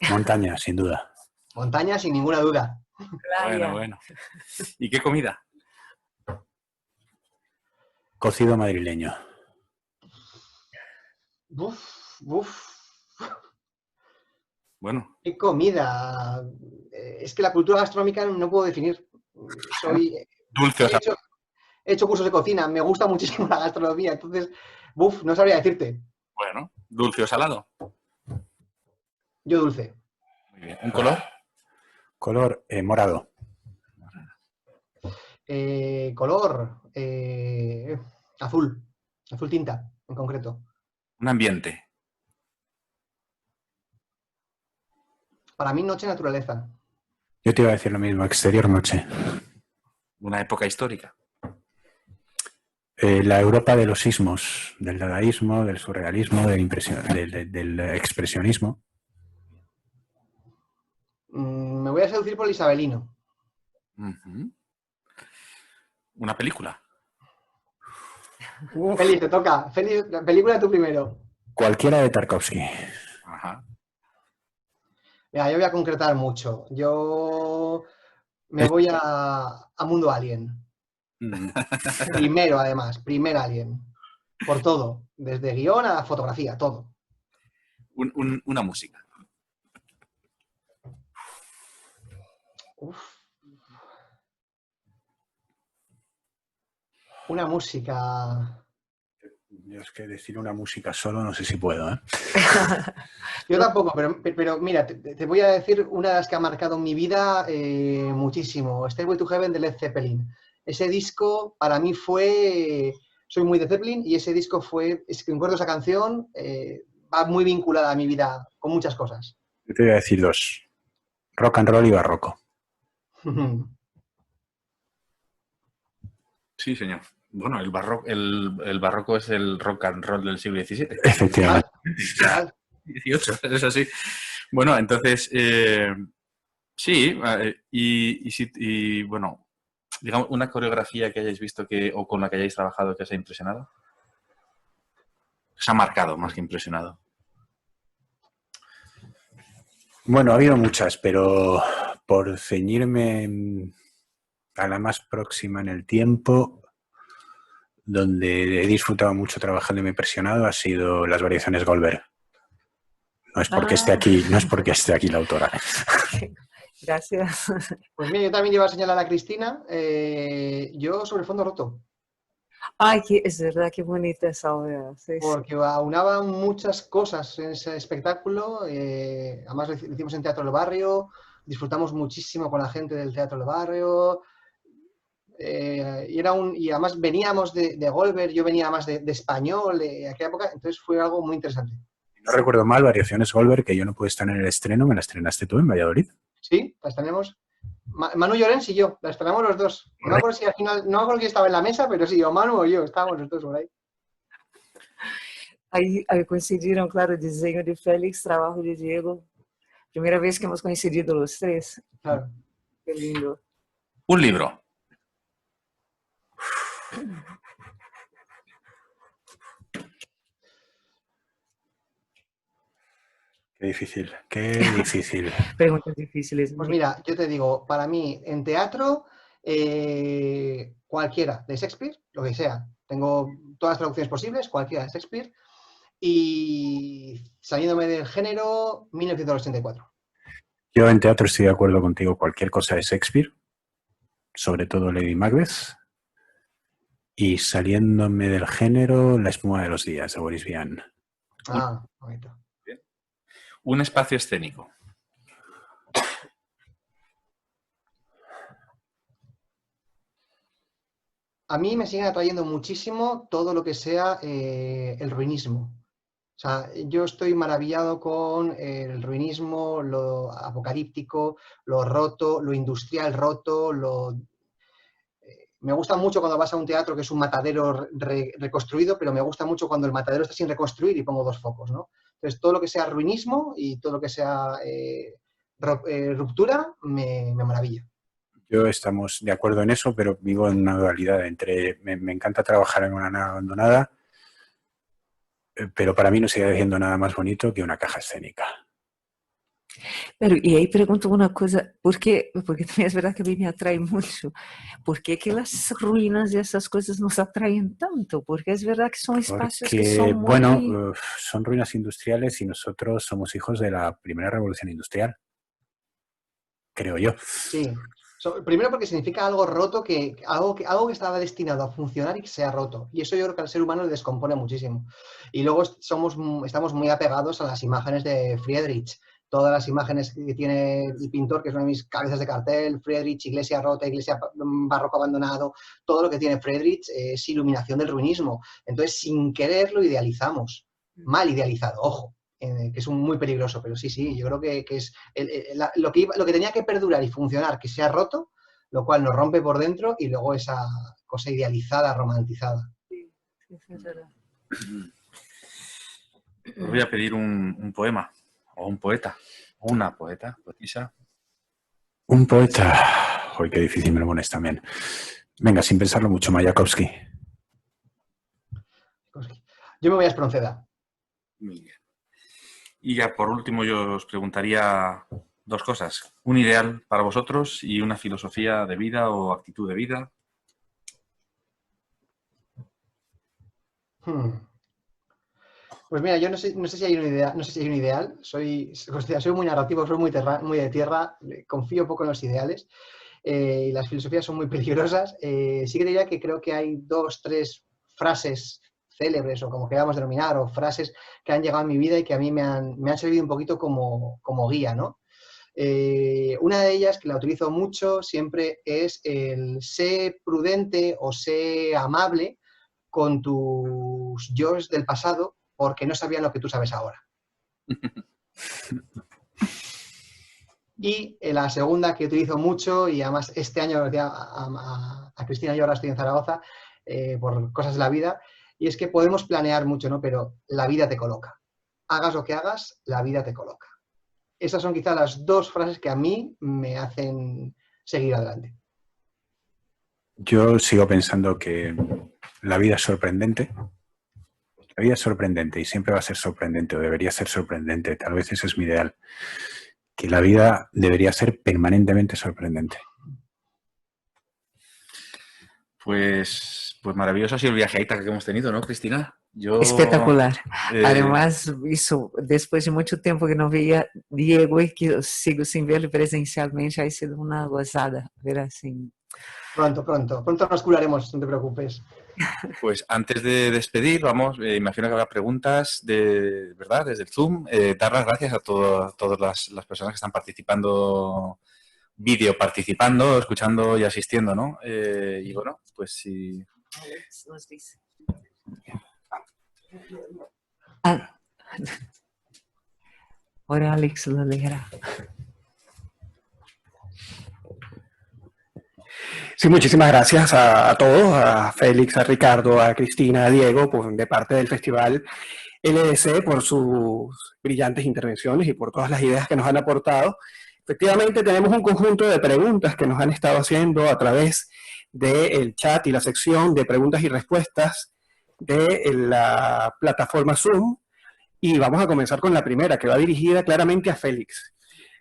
Montaña, sin duda. Montaña sin ninguna duda. Bueno. ¿Y qué comida? Cocido madrileño. Uf. Bueno. ¿Qué comida? Es que la cultura gastronómica no puedo definir. Dulce o salado. He hecho cursos de cocina, me gusta muchísimo la gastronomía, entonces, no sabría decirte. Bueno, ¿dulce o salado? Yo dulce. Muy bien. ¿Un color? Color morado. Color azul tinta, en concreto. Un ambiente. Para mí, noche, naturaleza. Yo te iba a decir lo mismo, exterior noche. Una época histórica. La Europa de los sismos, del dadaísmo, del surrealismo, del expresionismo. Me voy a seducir por el isabelino. ¿Una película? Félix, te toca. Félix, la película tú primero. Cualquiera de Tarkovsky. Ajá. Mira, yo voy a concretar mucho. Yo me voy a Mundo Alien. Primero, además. Primer Alien. Por todo. Desde guión a fotografía, todo. Una música. Una música. Yo es que decir una música solo no sé si puedo, ¿eh? Yo tampoco, pero mira, te voy a decir una de las que ha marcado mi vida muchísimo. Stairway to Heaven de Led Zeppelin. Ese disco para mí fue, o soy muy de Zeppelin y ese disco es que recuerdo esa canción, va muy vinculada a mi vida con muchas cosas. Yo te voy a decir dos, rock and roll y barroco. Sí, señor. Bueno, el barroco es el rock and roll del siglo XVII. Efectivamente. XVIII, es así. Bueno, entonces, sí, y bueno, digamos, una coreografía que hayáis visto o con la que hayáis trabajado que os ha impresionado. Se ha marcado más que impresionado. Bueno, ha habido muchas, pero por ceñirme a la más próxima en el tiempo, donde he disfrutado mucho trabajando y me he impresionado, ha sido las variaciones Goldberg. No es porque esté aquí la autora. Gracias. Pues mira, yo también iba a señalar a Cristina, yo sobre fondo roto. Ay, es verdad, qué bonita esa obra. Sí, porque aunaba muchas cosas en ese espectáculo, además lo hicimos en Teatro del Barrio, disfrutamos muchísimo con la gente del Teatro del Barrio, y además veníamos de Goldberg, yo venía más de español de aquella época, entonces fue algo muy interesante. No recuerdo mal, variaciones Goldberg, que yo no pude estar en el estreno, ¿me la estrenaste tú en Valladolid? Sí, la estrenamos. Manu Llorens y yo, la estrenamos los dos. No me acuerdo si al final, no me acuerdo quién estaba en la mesa, pero sí, o Manu o yo, estábamos los dos por ahí. Aí coincidiram, claro, o desenho de Félix, trabalho de Diego. Primeira vez que hemos coincidido los tres. Claro. Qué lindo. Un libro. Qué difícil, qué difícil. Preguntas difíciles. Pues mira, yo te digo, para mí, en teatro, cualquiera de Shakespeare, lo que sea. Tengo todas las traducciones posibles, cualquiera de Shakespeare. Y saliéndome del género, 1984. Yo en teatro estoy de acuerdo contigo, cualquier cosa de Shakespeare, sobre todo Lady Macbeth. Y saliéndome del género, La espuma de los días, de Boris Vian. Ah, bonito. Un espacio escénico. A mí me siguen atrayendo muchísimo todo lo que sea el ruinismo. O sea, yo estoy maravillado con el ruinismo, lo apocalíptico, lo roto, lo industrial roto, me gusta mucho cuando vas a un teatro que es un matadero reconstruido, pero me gusta mucho cuando el matadero está sin reconstruir y pongo dos focos, ¿no? Entonces, todo lo que sea ruinismo y todo lo que sea ruptura me maravilla. Yo estamos de acuerdo en eso, pero vivo en una dualidad entre... Me encanta trabajar en una nave abandonada, pero para mí no sigue haciendo nada más bonito que una caja escénica. Pero, e aí pergunto uma coisa, porque também é verdade que a mim me atrai muito, por que as ruínas e essas coisas nos atraem tanto? Porque é verdade que são espaços que são muito... Bueno, son ruinas industriales y nosotros somos hijos de la primera revolución industrial, creo yo. Sí. Primero porque significa algo roto, algo que estaba destinado a funcionar y que se ha roto. Y eso yo creo que al ser humano le descompone muchísimo. Y luego estamos muy apegados a las imágenes de Friedrich. Todas las imágenes que tiene el pintor, que es una de mis cabezas de cartel, Friedrich, iglesia rota, iglesia barroco abandonado, todo lo que tiene Friedrich es iluminación del ruinismo. Entonces, sin querer, lo idealizamos. Mal idealizado, ojo. Que es muy peligroso, pero sí, yo creo que es lo que tenía que perdurar y funcionar, que se ha roto, lo cual nos rompe por dentro y luego esa cosa idealizada, romantizada. Sí, es verdad. Os voy a pedir un poema, o un poeta, o una poetisa. Un poeta. Uy, qué difícil me lo pones también. Venga, sin pensarlo mucho, Mayakovsky. Yo me voy a Espronceda. Muy bien. Y ya por último yo os preguntaría dos cosas. Un ideal para vosotros y una filosofía de vida o actitud de vida. Pues mira, yo no sé si hay un ideal, soy muy narrativo, soy muy de tierra, confío poco en los ideales. Y las filosofías son muy peligrosas. Sí que diría que creo que hay 2, 3 frases célebres o como queramos denominar, o frases que han llegado a mi vida y que a mí me han servido un poquito como guía, ¿no? Una de ellas, que la utilizo mucho, siempre es el sé prudente o sé amable, con tus yo's del pasado porque no sabían lo que tú sabes ahora. Y la segunda que utilizo mucho, y además este año decía a Cristina, yo ahora estoy en Zaragoza por cosas de la vida, y es que podemos planear mucho, ¿no? Pero la vida te coloca. Hagas lo que hagas, la vida te coloca. Esas son quizás las dos frases que a mí me hacen seguir adelante. Yo sigo pensando que la vida es sorprendente. La vida es sorprendente y siempre va a ser sorprendente, o debería ser sorprendente. Tal vez ese es mi ideal. Que la vida debería ser permanentemente sorprendente. Pues maravilloso ha sido el viaje a Ítaca que hemos tenido, ¿no, Cristina? Espectacular. Además, isso, después de mucho tiempo que no veía Diego y que sigo sin verlo presencialmente, ha sido una gozada ver así. Pronto nos curaremos, no te preocupes. Pues antes de despedir, vamos, imagino que habrá preguntas ¿verdad? Desde el Zoom. Dar las gracias a todas las personas que están participando, participando, escuchando y asistiendo, ¿no? Y bueno, pues si... Alex nos dice. Ahora Alex lo leerá. Sí, muchísimas gracias a todos, a Félix, a Ricardo, a Cristina, a Diego, pues, de parte del Festival LDC por sus brillantes intervenciones y por todas las ideas que nos han aportado. Efectivamente, tenemos un conjunto de preguntas que nos han estado haciendo a través del chat y la sección de preguntas y respuestas de la plataforma Zoom. Y vamos a comenzar con la primera, que va dirigida claramente a Félix.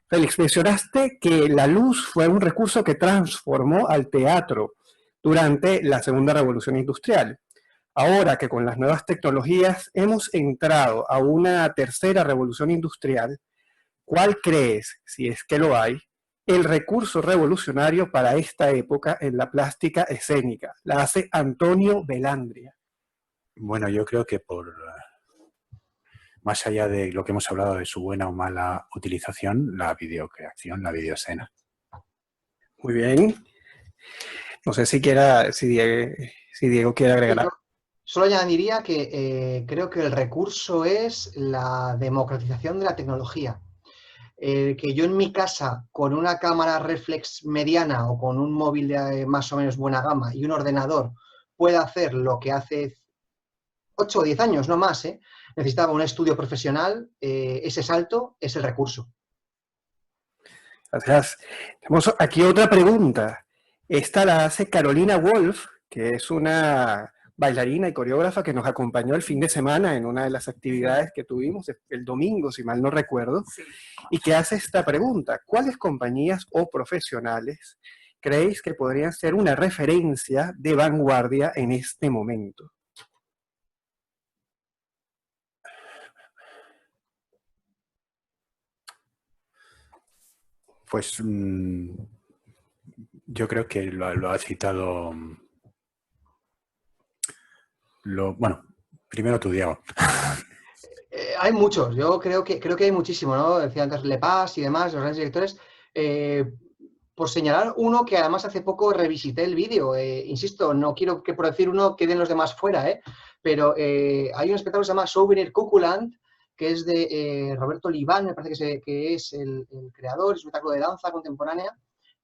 Félix, mencionaste que la luz fue un recurso que transformó al teatro durante la Segunda Revolución Industrial. Ahora que con las nuevas tecnologías hemos entrado a una tercera revolución industrial, ¿cuál crees, si es que lo hay, el recurso revolucionario para esta época en la plástica escénica? La hace Antonio Belandria. Bueno, yo creo que más allá de lo que hemos hablado de su buena o mala utilización, la videocreación, la videoescena. Muy bien. No sé si Diego quiere agregar. Solo añadiría que creo que el recurso es la democratización de la tecnología. Que yo en mi casa, con una cámara reflex mediana o con un móvil de más o menos buena gama y un ordenador, pueda hacer lo que hace 8 o 10 años, no más, necesitaba un estudio profesional, ese salto es el recurso. Gracias. Tenemos aquí otra pregunta. Esta la hace Carolina Wolf, que es una bailarina y coreógrafa que nos acompañó el fin de semana en una de las actividades que tuvimos el domingo, si mal no recuerdo, y que hace esta pregunta. ¿Cuáles compañías o profesionales creéis que podrían ser una referencia de vanguardia en este momento? Pues yo creo que lo ha citado... Bueno, primero tú, Diego. Hay muchos, yo creo que hay muchísimo, ¿no? Decía antes Lepage y demás, los grandes directores. Por señalar uno que además hace poco revisité el vídeo, insisto, no quiero que por decir uno queden los demás fuera, pero hay un espectáculo que se llama Souvenir Cuckooland, que es de Roberto Libán, me parece que es el creador, es un espectáculo de danza contemporánea,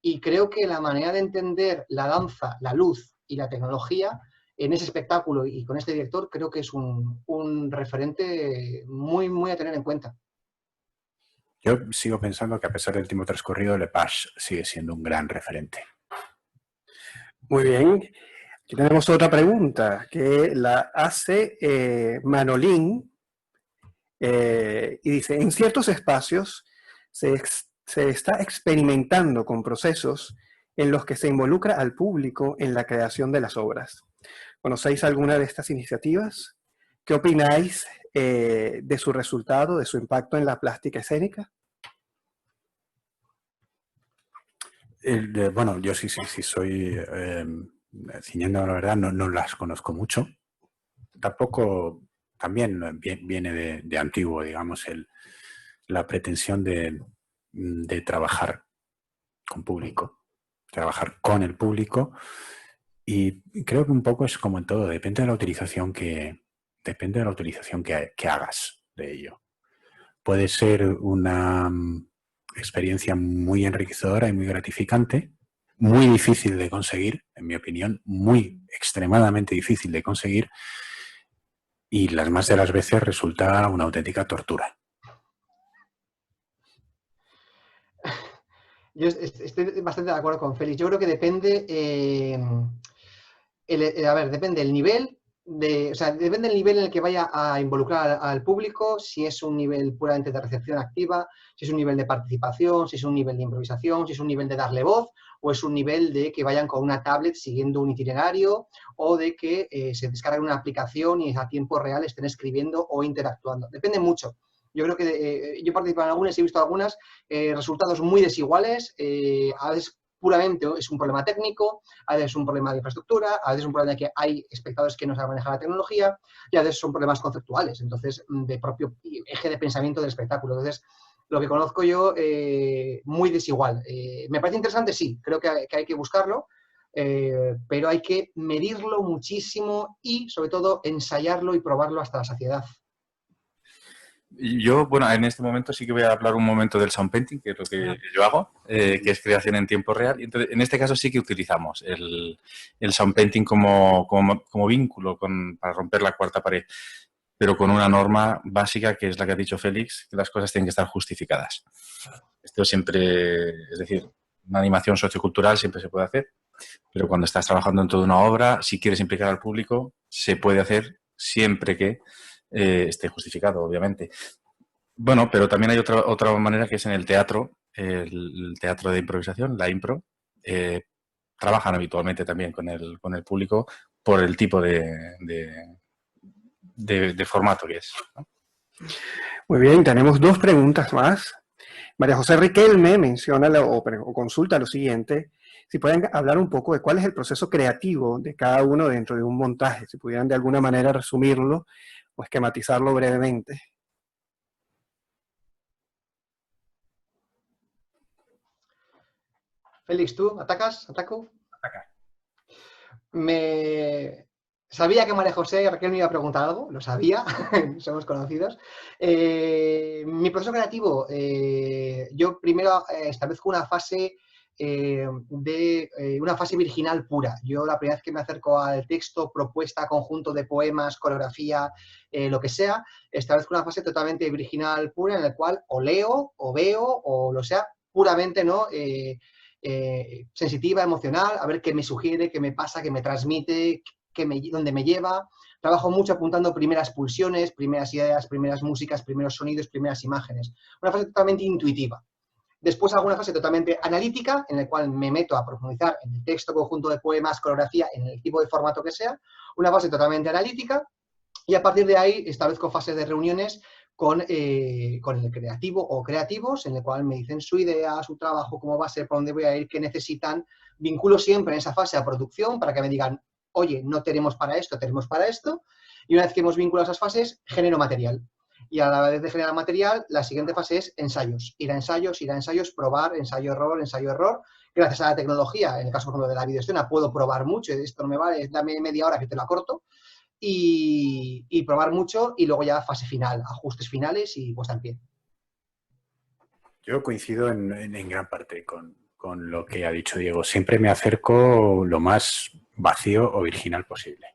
y creo que la manera de entender la danza, la luz y la tecnología en ese espectáculo y con este director creo que es un referente muy, muy a tener en cuenta. Yo sigo pensando que a pesar del tiempo transcurrido, Lepage sigue siendo un gran referente. Muy bien. Aquí tenemos otra pregunta que la hace Manolín y dice, en ciertos espacios se está experimentando con procesos en los que se involucra al público en la creación de las obras. ¿Conocéis alguna de estas iniciativas? ¿Qué opináis de su resultado, de su impacto en la plástica escénica? Bueno, yo sí soy, ciñendo la verdad, no las conozco mucho. Tampoco, también viene de antiguo, digamos, la pretensión de trabajar con público, trabajar con el público Y creo que un poco es como en todo, depende de la utilización que hagas de ello. Puede ser una experiencia muy enriquecedora y muy gratificante, muy difícil de conseguir, en mi opinión, muy extremadamente difícil de conseguir, y las más de las veces resulta una auténtica tortura. Yo estoy bastante de acuerdo con Félix. Yo creo que depende, depende del nivel depende del nivel en el que vaya a involucrar al público, si es un nivel puramente de recepción activa, si es un nivel de participación, si es un nivel de improvisación, si es un nivel de darle voz, o es un nivel de que vayan con una tablet siguiendo un itinerario, o de que se descarguen una aplicación y a tiempo real estén escribiendo o interactuando. Depende mucho. Yo creo que yo he participado en algunas, he visto algunas, resultados muy desiguales, a veces puramente es un problema técnico, a veces es un problema de infraestructura, a veces es un problema de que hay espectadores que no saben manejar la tecnología, y a veces son problemas conceptuales, entonces, de propio eje de pensamiento del espectáculo. Entonces, lo que conozco yo, muy desigual. ¿Me parece interesante? Sí, creo que hay que buscarlo, pero hay que medirlo muchísimo y, sobre todo, ensayarlo y probarlo hasta la saciedad. Yo, bueno, en este momento sí que voy a hablar un momento del sound painting, que es lo que yo hago, que es creación en tiempo real. Y entonces, en este caso sí que utilizamos el sound painting como vínculo para romper la cuarta pared, pero con una norma básica que es la que ha dicho Félix, que las cosas tienen que estar justificadas. Esto siempre, es decir, una animación sociocultural siempre se puede hacer, pero cuando estás trabajando en toda una obra, si quieres implicar al público, se puede hacer siempre que esté justificado, obviamente. Bueno, pero también hay otra manera que es en el teatro, el teatro de improvisación, la impro. Trabajan habitualmente también con el público por el tipo de formato que es, ¿no? Muy bien, tenemos 2 preguntas más. María José Riquelme menciona o consulta lo siguiente: si pueden hablar un poco de cuál es el proceso creativo de cada uno dentro de un montaje, si pudieran de alguna manera resumirlo o esquematizarlo brevemente. Félix, ¿tú atacas? ¿Ataco? Ataca. Sabía que María José y Raquel me iba a preguntar algo, lo sabía, somos conocidos. Mi proceso creativo, yo primero establezco una fase una fase virginal pura. Yo la primera vez que me acerco al texto, propuesta, conjunto de poemas, coreografía, lo que sea, establezco una fase totalmente virginal pura en la cual o leo, o veo, o lo sea, puramente, ¿no? Sensitiva, emocional, a ver qué me sugiere, qué me pasa, qué me transmite, dónde me lleva. Trabajo mucho apuntando primeras pulsiones, primeras ideas, primeras músicas, primeros sonidos, primeras imágenes. Una fase totalmente intuitiva. Después alguna fase totalmente analítica, en la cual me meto a profundizar en el texto, conjunto de poemas, coreografía, en el tipo de formato que sea. Una fase totalmente analítica, y a partir de ahí establezco fases de reuniones con el creativo o creativos, en el cual me dicen su idea, su trabajo, cómo va a ser, por dónde voy a ir, qué necesitan. Vinculo siempre en esa fase a producción para que me digan, oye, no tenemos para esto, tenemos para esto. Y una vez que hemos vinculado esas fases, genero material. Y a la vez de generar material, la siguiente fase es ensayos. Ir a ensayos, probar, ensayo-error, ensayo-error. Gracias a la tecnología, en el caso, por ejemplo, de la videoescena, puedo probar mucho. Esto no me vale, dame media hora que te la corto. Y probar mucho, y luego ya fase final, ajustes finales y puesta en pie. Yo coincido en gran parte con lo que ha dicho Diego. Siempre me acerco lo más vacío o virginal posible.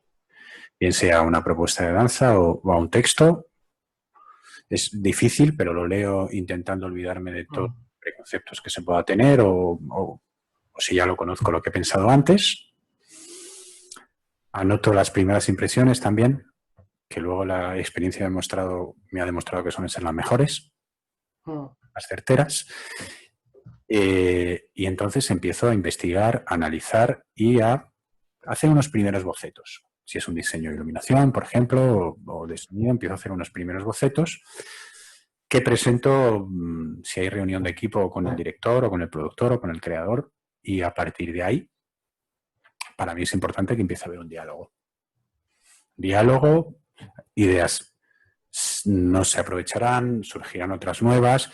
Bien sea una propuesta de danza o a un texto. Es difícil, pero lo leo intentando olvidarme de todos los preconceptos que se pueda tener o si ya lo conozco, lo que he pensado antes. Anoto las primeras impresiones también, que luego la experiencia me ha demostrado que suelen ser las mejores, las certeras. Y entonces empiezo a investigar, a analizar y a hacer unos primeros bocetos. Si es un diseño de iluminación, por ejemplo, o de sonido, empiezo a hacer unos primeros bocetos que presento si hay reunión de equipo con el director o con el productor o con el creador, y a partir de ahí, para mí es importante que empiece a haber un diálogo. Diálogo, ideas no se aprovecharán, surgirán otras nuevas.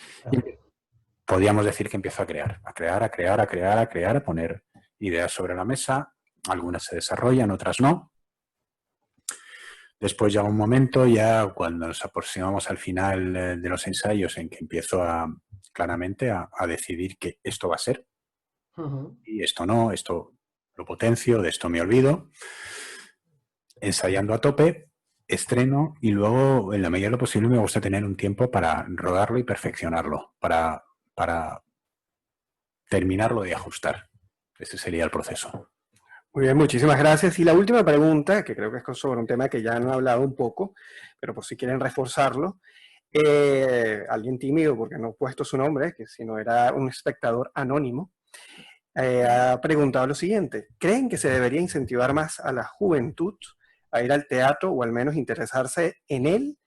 Podríamos decir que empiezo a crear, a poner ideas sobre la mesa, algunas se desarrollan, otras no. Después llega un momento ya cuando nos aproximamos al final de los ensayos en que empiezo claramente a decidir que esto va a ser y esto no, esto lo potencio, de esto me olvido, ensayando a tope, estreno y luego en la medida de lo posible me gusta tener un tiempo para rodarlo y perfeccionarlo, para terminarlo de ajustar. Ese sería el proceso. Muy bien, muchísimas gracias. Y la última pregunta, que creo que es sobre un tema que ya han hablado un poco, pero por si quieren reforzarlo. Alguien tímido, porque no he puesto su nombre, que si no era un espectador anónimo, ha preguntado lo siguiente: ¿creen que se debería incentivar más a la juventud a ir al teatro o al menos interesarse en él?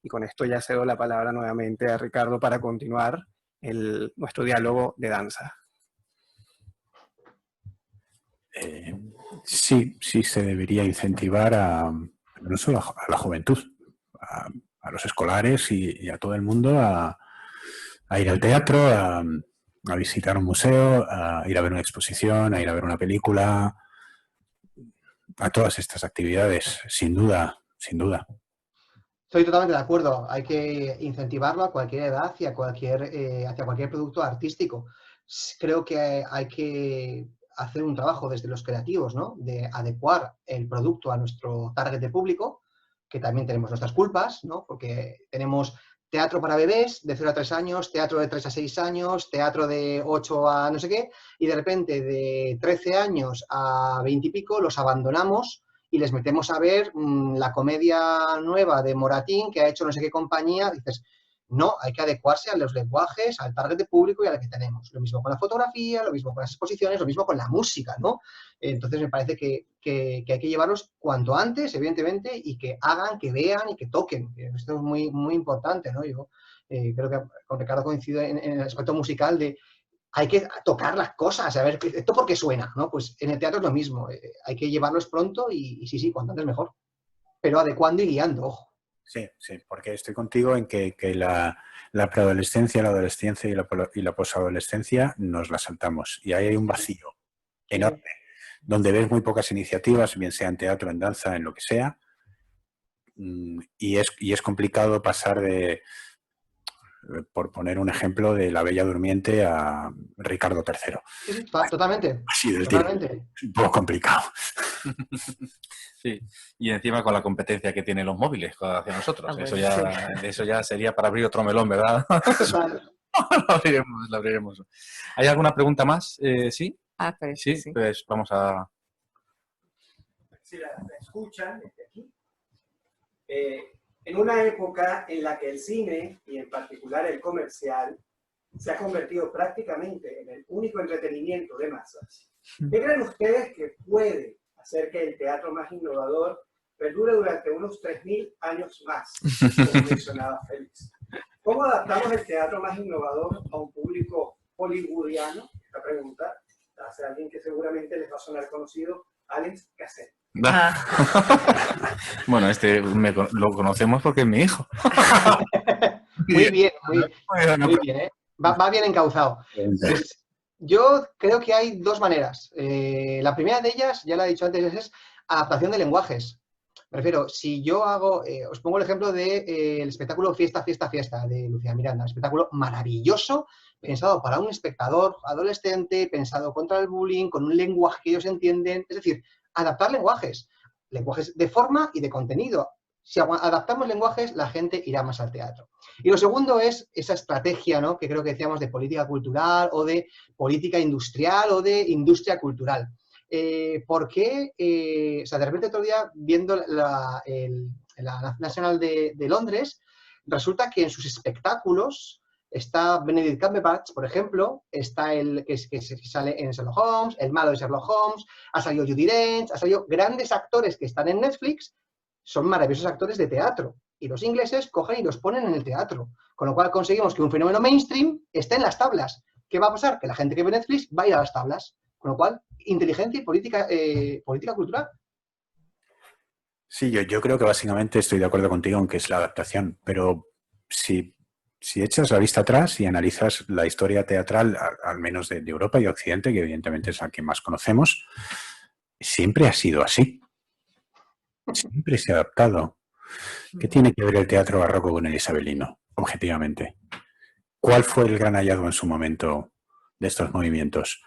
Y con esto ya cedo la palabra nuevamente a Ricardo para continuar nuestro diálogo de danza. Sí se debería incentivar no solo a la juventud, a los escolares y a todo el mundo a ir al teatro, a visitar un museo, a ir a ver una exposición, a ir a ver una película, a todas estas actividades, sin duda, sin duda. Estoy totalmente de acuerdo. Hay que incentivarlo a cualquier edad y hacia cualquier producto artístico. Creo que hay que hacer un trabajo desde los creativos, ¿no? De adecuar el producto a nuestro target de público, que también tenemos nuestras culpas, ¿no? Porque tenemos teatro para bebés de 0 a 3 años, teatro de 3 a 6 años, teatro de 8 a no sé qué, y de repente de 13 años a 20 y pico los abandonamos y les metemos a ver la comedia nueva de Moratín que ha hecho no sé qué compañía. Dices, no, hay que adecuarse a los lenguajes, al target de público y a lo que tenemos. Lo mismo con la fotografía, lo mismo con las exposiciones, lo mismo con la música, ¿no? Entonces me parece que hay que llevarlos cuanto antes, evidentemente, y que hagan, que vean y que toquen. Esto es muy, muy importante, ¿no? Yo creo que con Ricardo coincido en el aspecto musical de hay que tocar las cosas, a ver, ¿esto por qué suena? ¿No? Pues en el teatro es lo mismo, hay que llevarlos pronto y sí, cuanto antes mejor, pero adecuando y guiando, ojo. Sí, porque estoy contigo en que la preadolescencia, la adolescencia y la posadolescencia nos la saltamos y ahí hay un vacío enorme, donde ves muy pocas iniciativas, bien sea en teatro, en danza, en lo que sea, y es complicado pasar de, por poner un ejemplo, de La Bella Durmiente a Ricardo III. Sí, totalmente. Así del totalmente. tiro. Es un poco complicado. Sí, y encima con la competencia que tienen los móviles hacia nosotros. Eso ya sería para abrir otro melón, ¿verdad? Lo abriremos. ¿Hay alguna pregunta más? ¿Sí? Sí, pues vamos a... Si la escuchan desde aquí. En una época en la que el cine, y en particular el comercial, se ha convertido prácticamente en el único entretenimiento de masas, ¿qué creen ustedes que puede hacer que el teatro más innovador perdure durante unos 3.000 años más, como mencionaba Félix? ¿Cómo adaptamos el teatro más innovador a un público hollywoodiano? Esta pregunta la hace alguien que seguramente les va a sonar conocido, Alex Casset. Bueno, lo conocemos porque es mi hijo. Muy bien, ¿eh? Va bien encauzado. Pues yo creo que hay dos maneras. La primera de ellas, ya la he dicho antes, es adaptación de lenguajes. Me refiero, si yo hago, os pongo el ejemplo del espectáculo Fiesta, Fiesta, Fiesta de Lucía Miranda, un espectáculo maravilloso, pensado para un espectador adolescente, pensado contra el bullying, con un lenguaje que ellos entienden, es decir, adaptar lenguajes de forma y de contenido. Si adaptamos lenguajes, la gente irá más al teatro. Y lo segundo es esa estrategia, ¿no?, que creo que decíamos de política cultural o de política industrial o de industria cultural. ¿Por qué? O sea, de repente otro día, viendo la Nacional de Londres, resulta que en sus espectáculos está Benedict Cumberbatch, por ejemplo, está el que sale en Sherlock Holmes, el malo de Sherlock Holmes, ha salido Judi Dench, ha salido grandes actores que están en Netflix, son maravillosos actores de teatro. Y los ingleses cogen y los ponen en el teatro. Con lo cual conseguimos que un fenómeno mainstream esté en las tablas. ¿Qué va a pasar? Que la gente que ve Netflix va a ir a las tablas. Con lo cual, inteligencia y política cultural. Sí, yo creo que básicamente estoy de acuerdo contigo en que es la adaptación, pero si echas la vista atrás y analizas la historia teatral, al menos de Europa y Occidente, que evidentemente es la que más conocemos, siempre ha sido así. Siempre se ha adaptado. ¿Qué tiene que ver el teatro barroco con el isabelino, objetivamente? ¿Cuál fue el gran hallazgo en su momento de estos movimientos?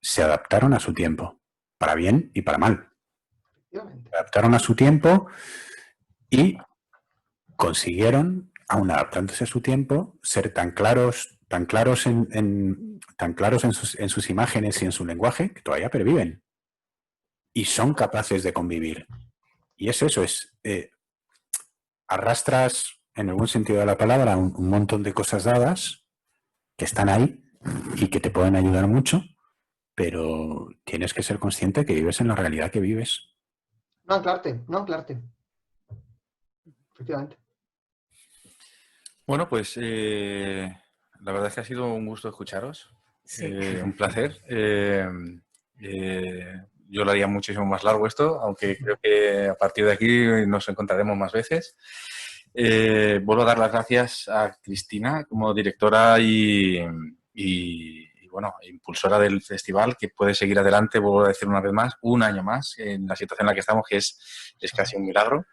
Se adaptaron a su tiempo, para bien y para mal. Se adaptaron a su tiempo y consiguieron, aun adaptándose a su tiempo, ser tan claros en sus imágenes y en su lenguaje que todavía perviven. Y son capaces de convivir. Y es eso, arrastras, en algún sentido de la palabra, un montón de cosas dadas que están ahí y que te pueden ayudar mucho, pero tienes que ser consciente que vives en la realidad que vives. No anclarte. Efectivamente. Bueno, pues la verdad es que ha sido un gusto escucharos, Sí. un placer. Yo lo haría muchísimo más largo esto, aunque creo que a partir de aquí nos encontraremos más veces. Vuelvo a dar las gracias a Cristina como directora y bueno, impulsora del festival, que puede seguir adelante, vuelvo a decir una vez más, un año más en la situación en la que estamos, que es casi un milagro.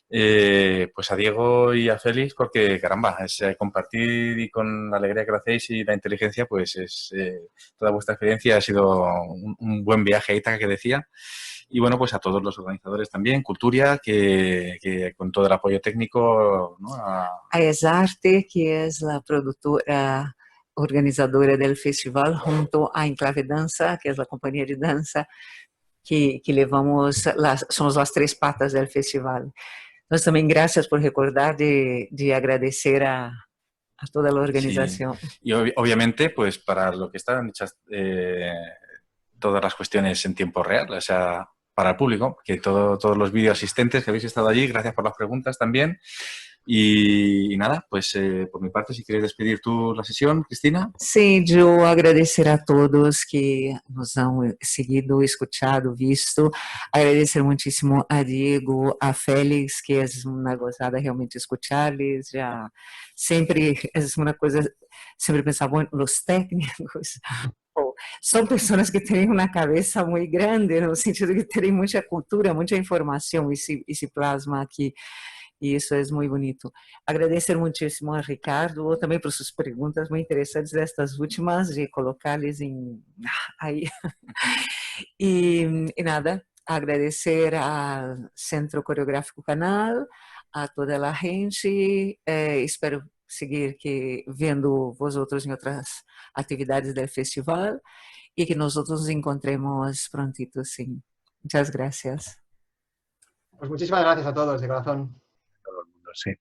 Pues a Diego y a Félix, porque caramba, es compartir y con la alegría que lo hacéis y la inteligencia, pues es toda vuestra experiencia ha sido un buen viaje a Ítaca, que decía. Y bueno, pues a todos los organizadores también, Culturia, que con todo el apoyo técnico, ¿no? A Exarte, que es la productora organizadora del festival, junto a Enclave Dança, que es la compañía de danza que levamos, somos las tres patas del festival. Nós também, gracias por recordar de agradecer a toda la organización. Sí. Y obviamente, pues para lo que están hechas todas las cuestiones en tiempo real, o sea, para el público, que todos los vídeo asistentes que habéis estado allí, gracias por las preguntas también. Y nada, pues por mi parte, si quieres despedir tú la sesión, Cristina. Sim, yo agradecer a todos que nos han seguido, escuchado, visto. Agradecer muitíssimo a Diego, a Félix, que é uma gozada realmente escucharles. Já sempre é uma coisa, sempre pensar, bueno, os técnicos são pessoas que têm uma cabeça muito grande, no sentido que têm muita cultura, muita informação e se plasma aqui. E isso é muito bonito. Agradecer muitíssimo a Ricardo, também por suas perguntas muito interessantes, estas últimas, de colocá-las aí. E nada, agradecer ao Centro Coreográfico Canal, a toda a gente. Espero seguir vendo vosotros em outras atividades do festival e que nós nos encontremos prontito, sim. Muchas gracias. Pues muchísimas gracias a todos, de corazón. Todo el mundo, sí.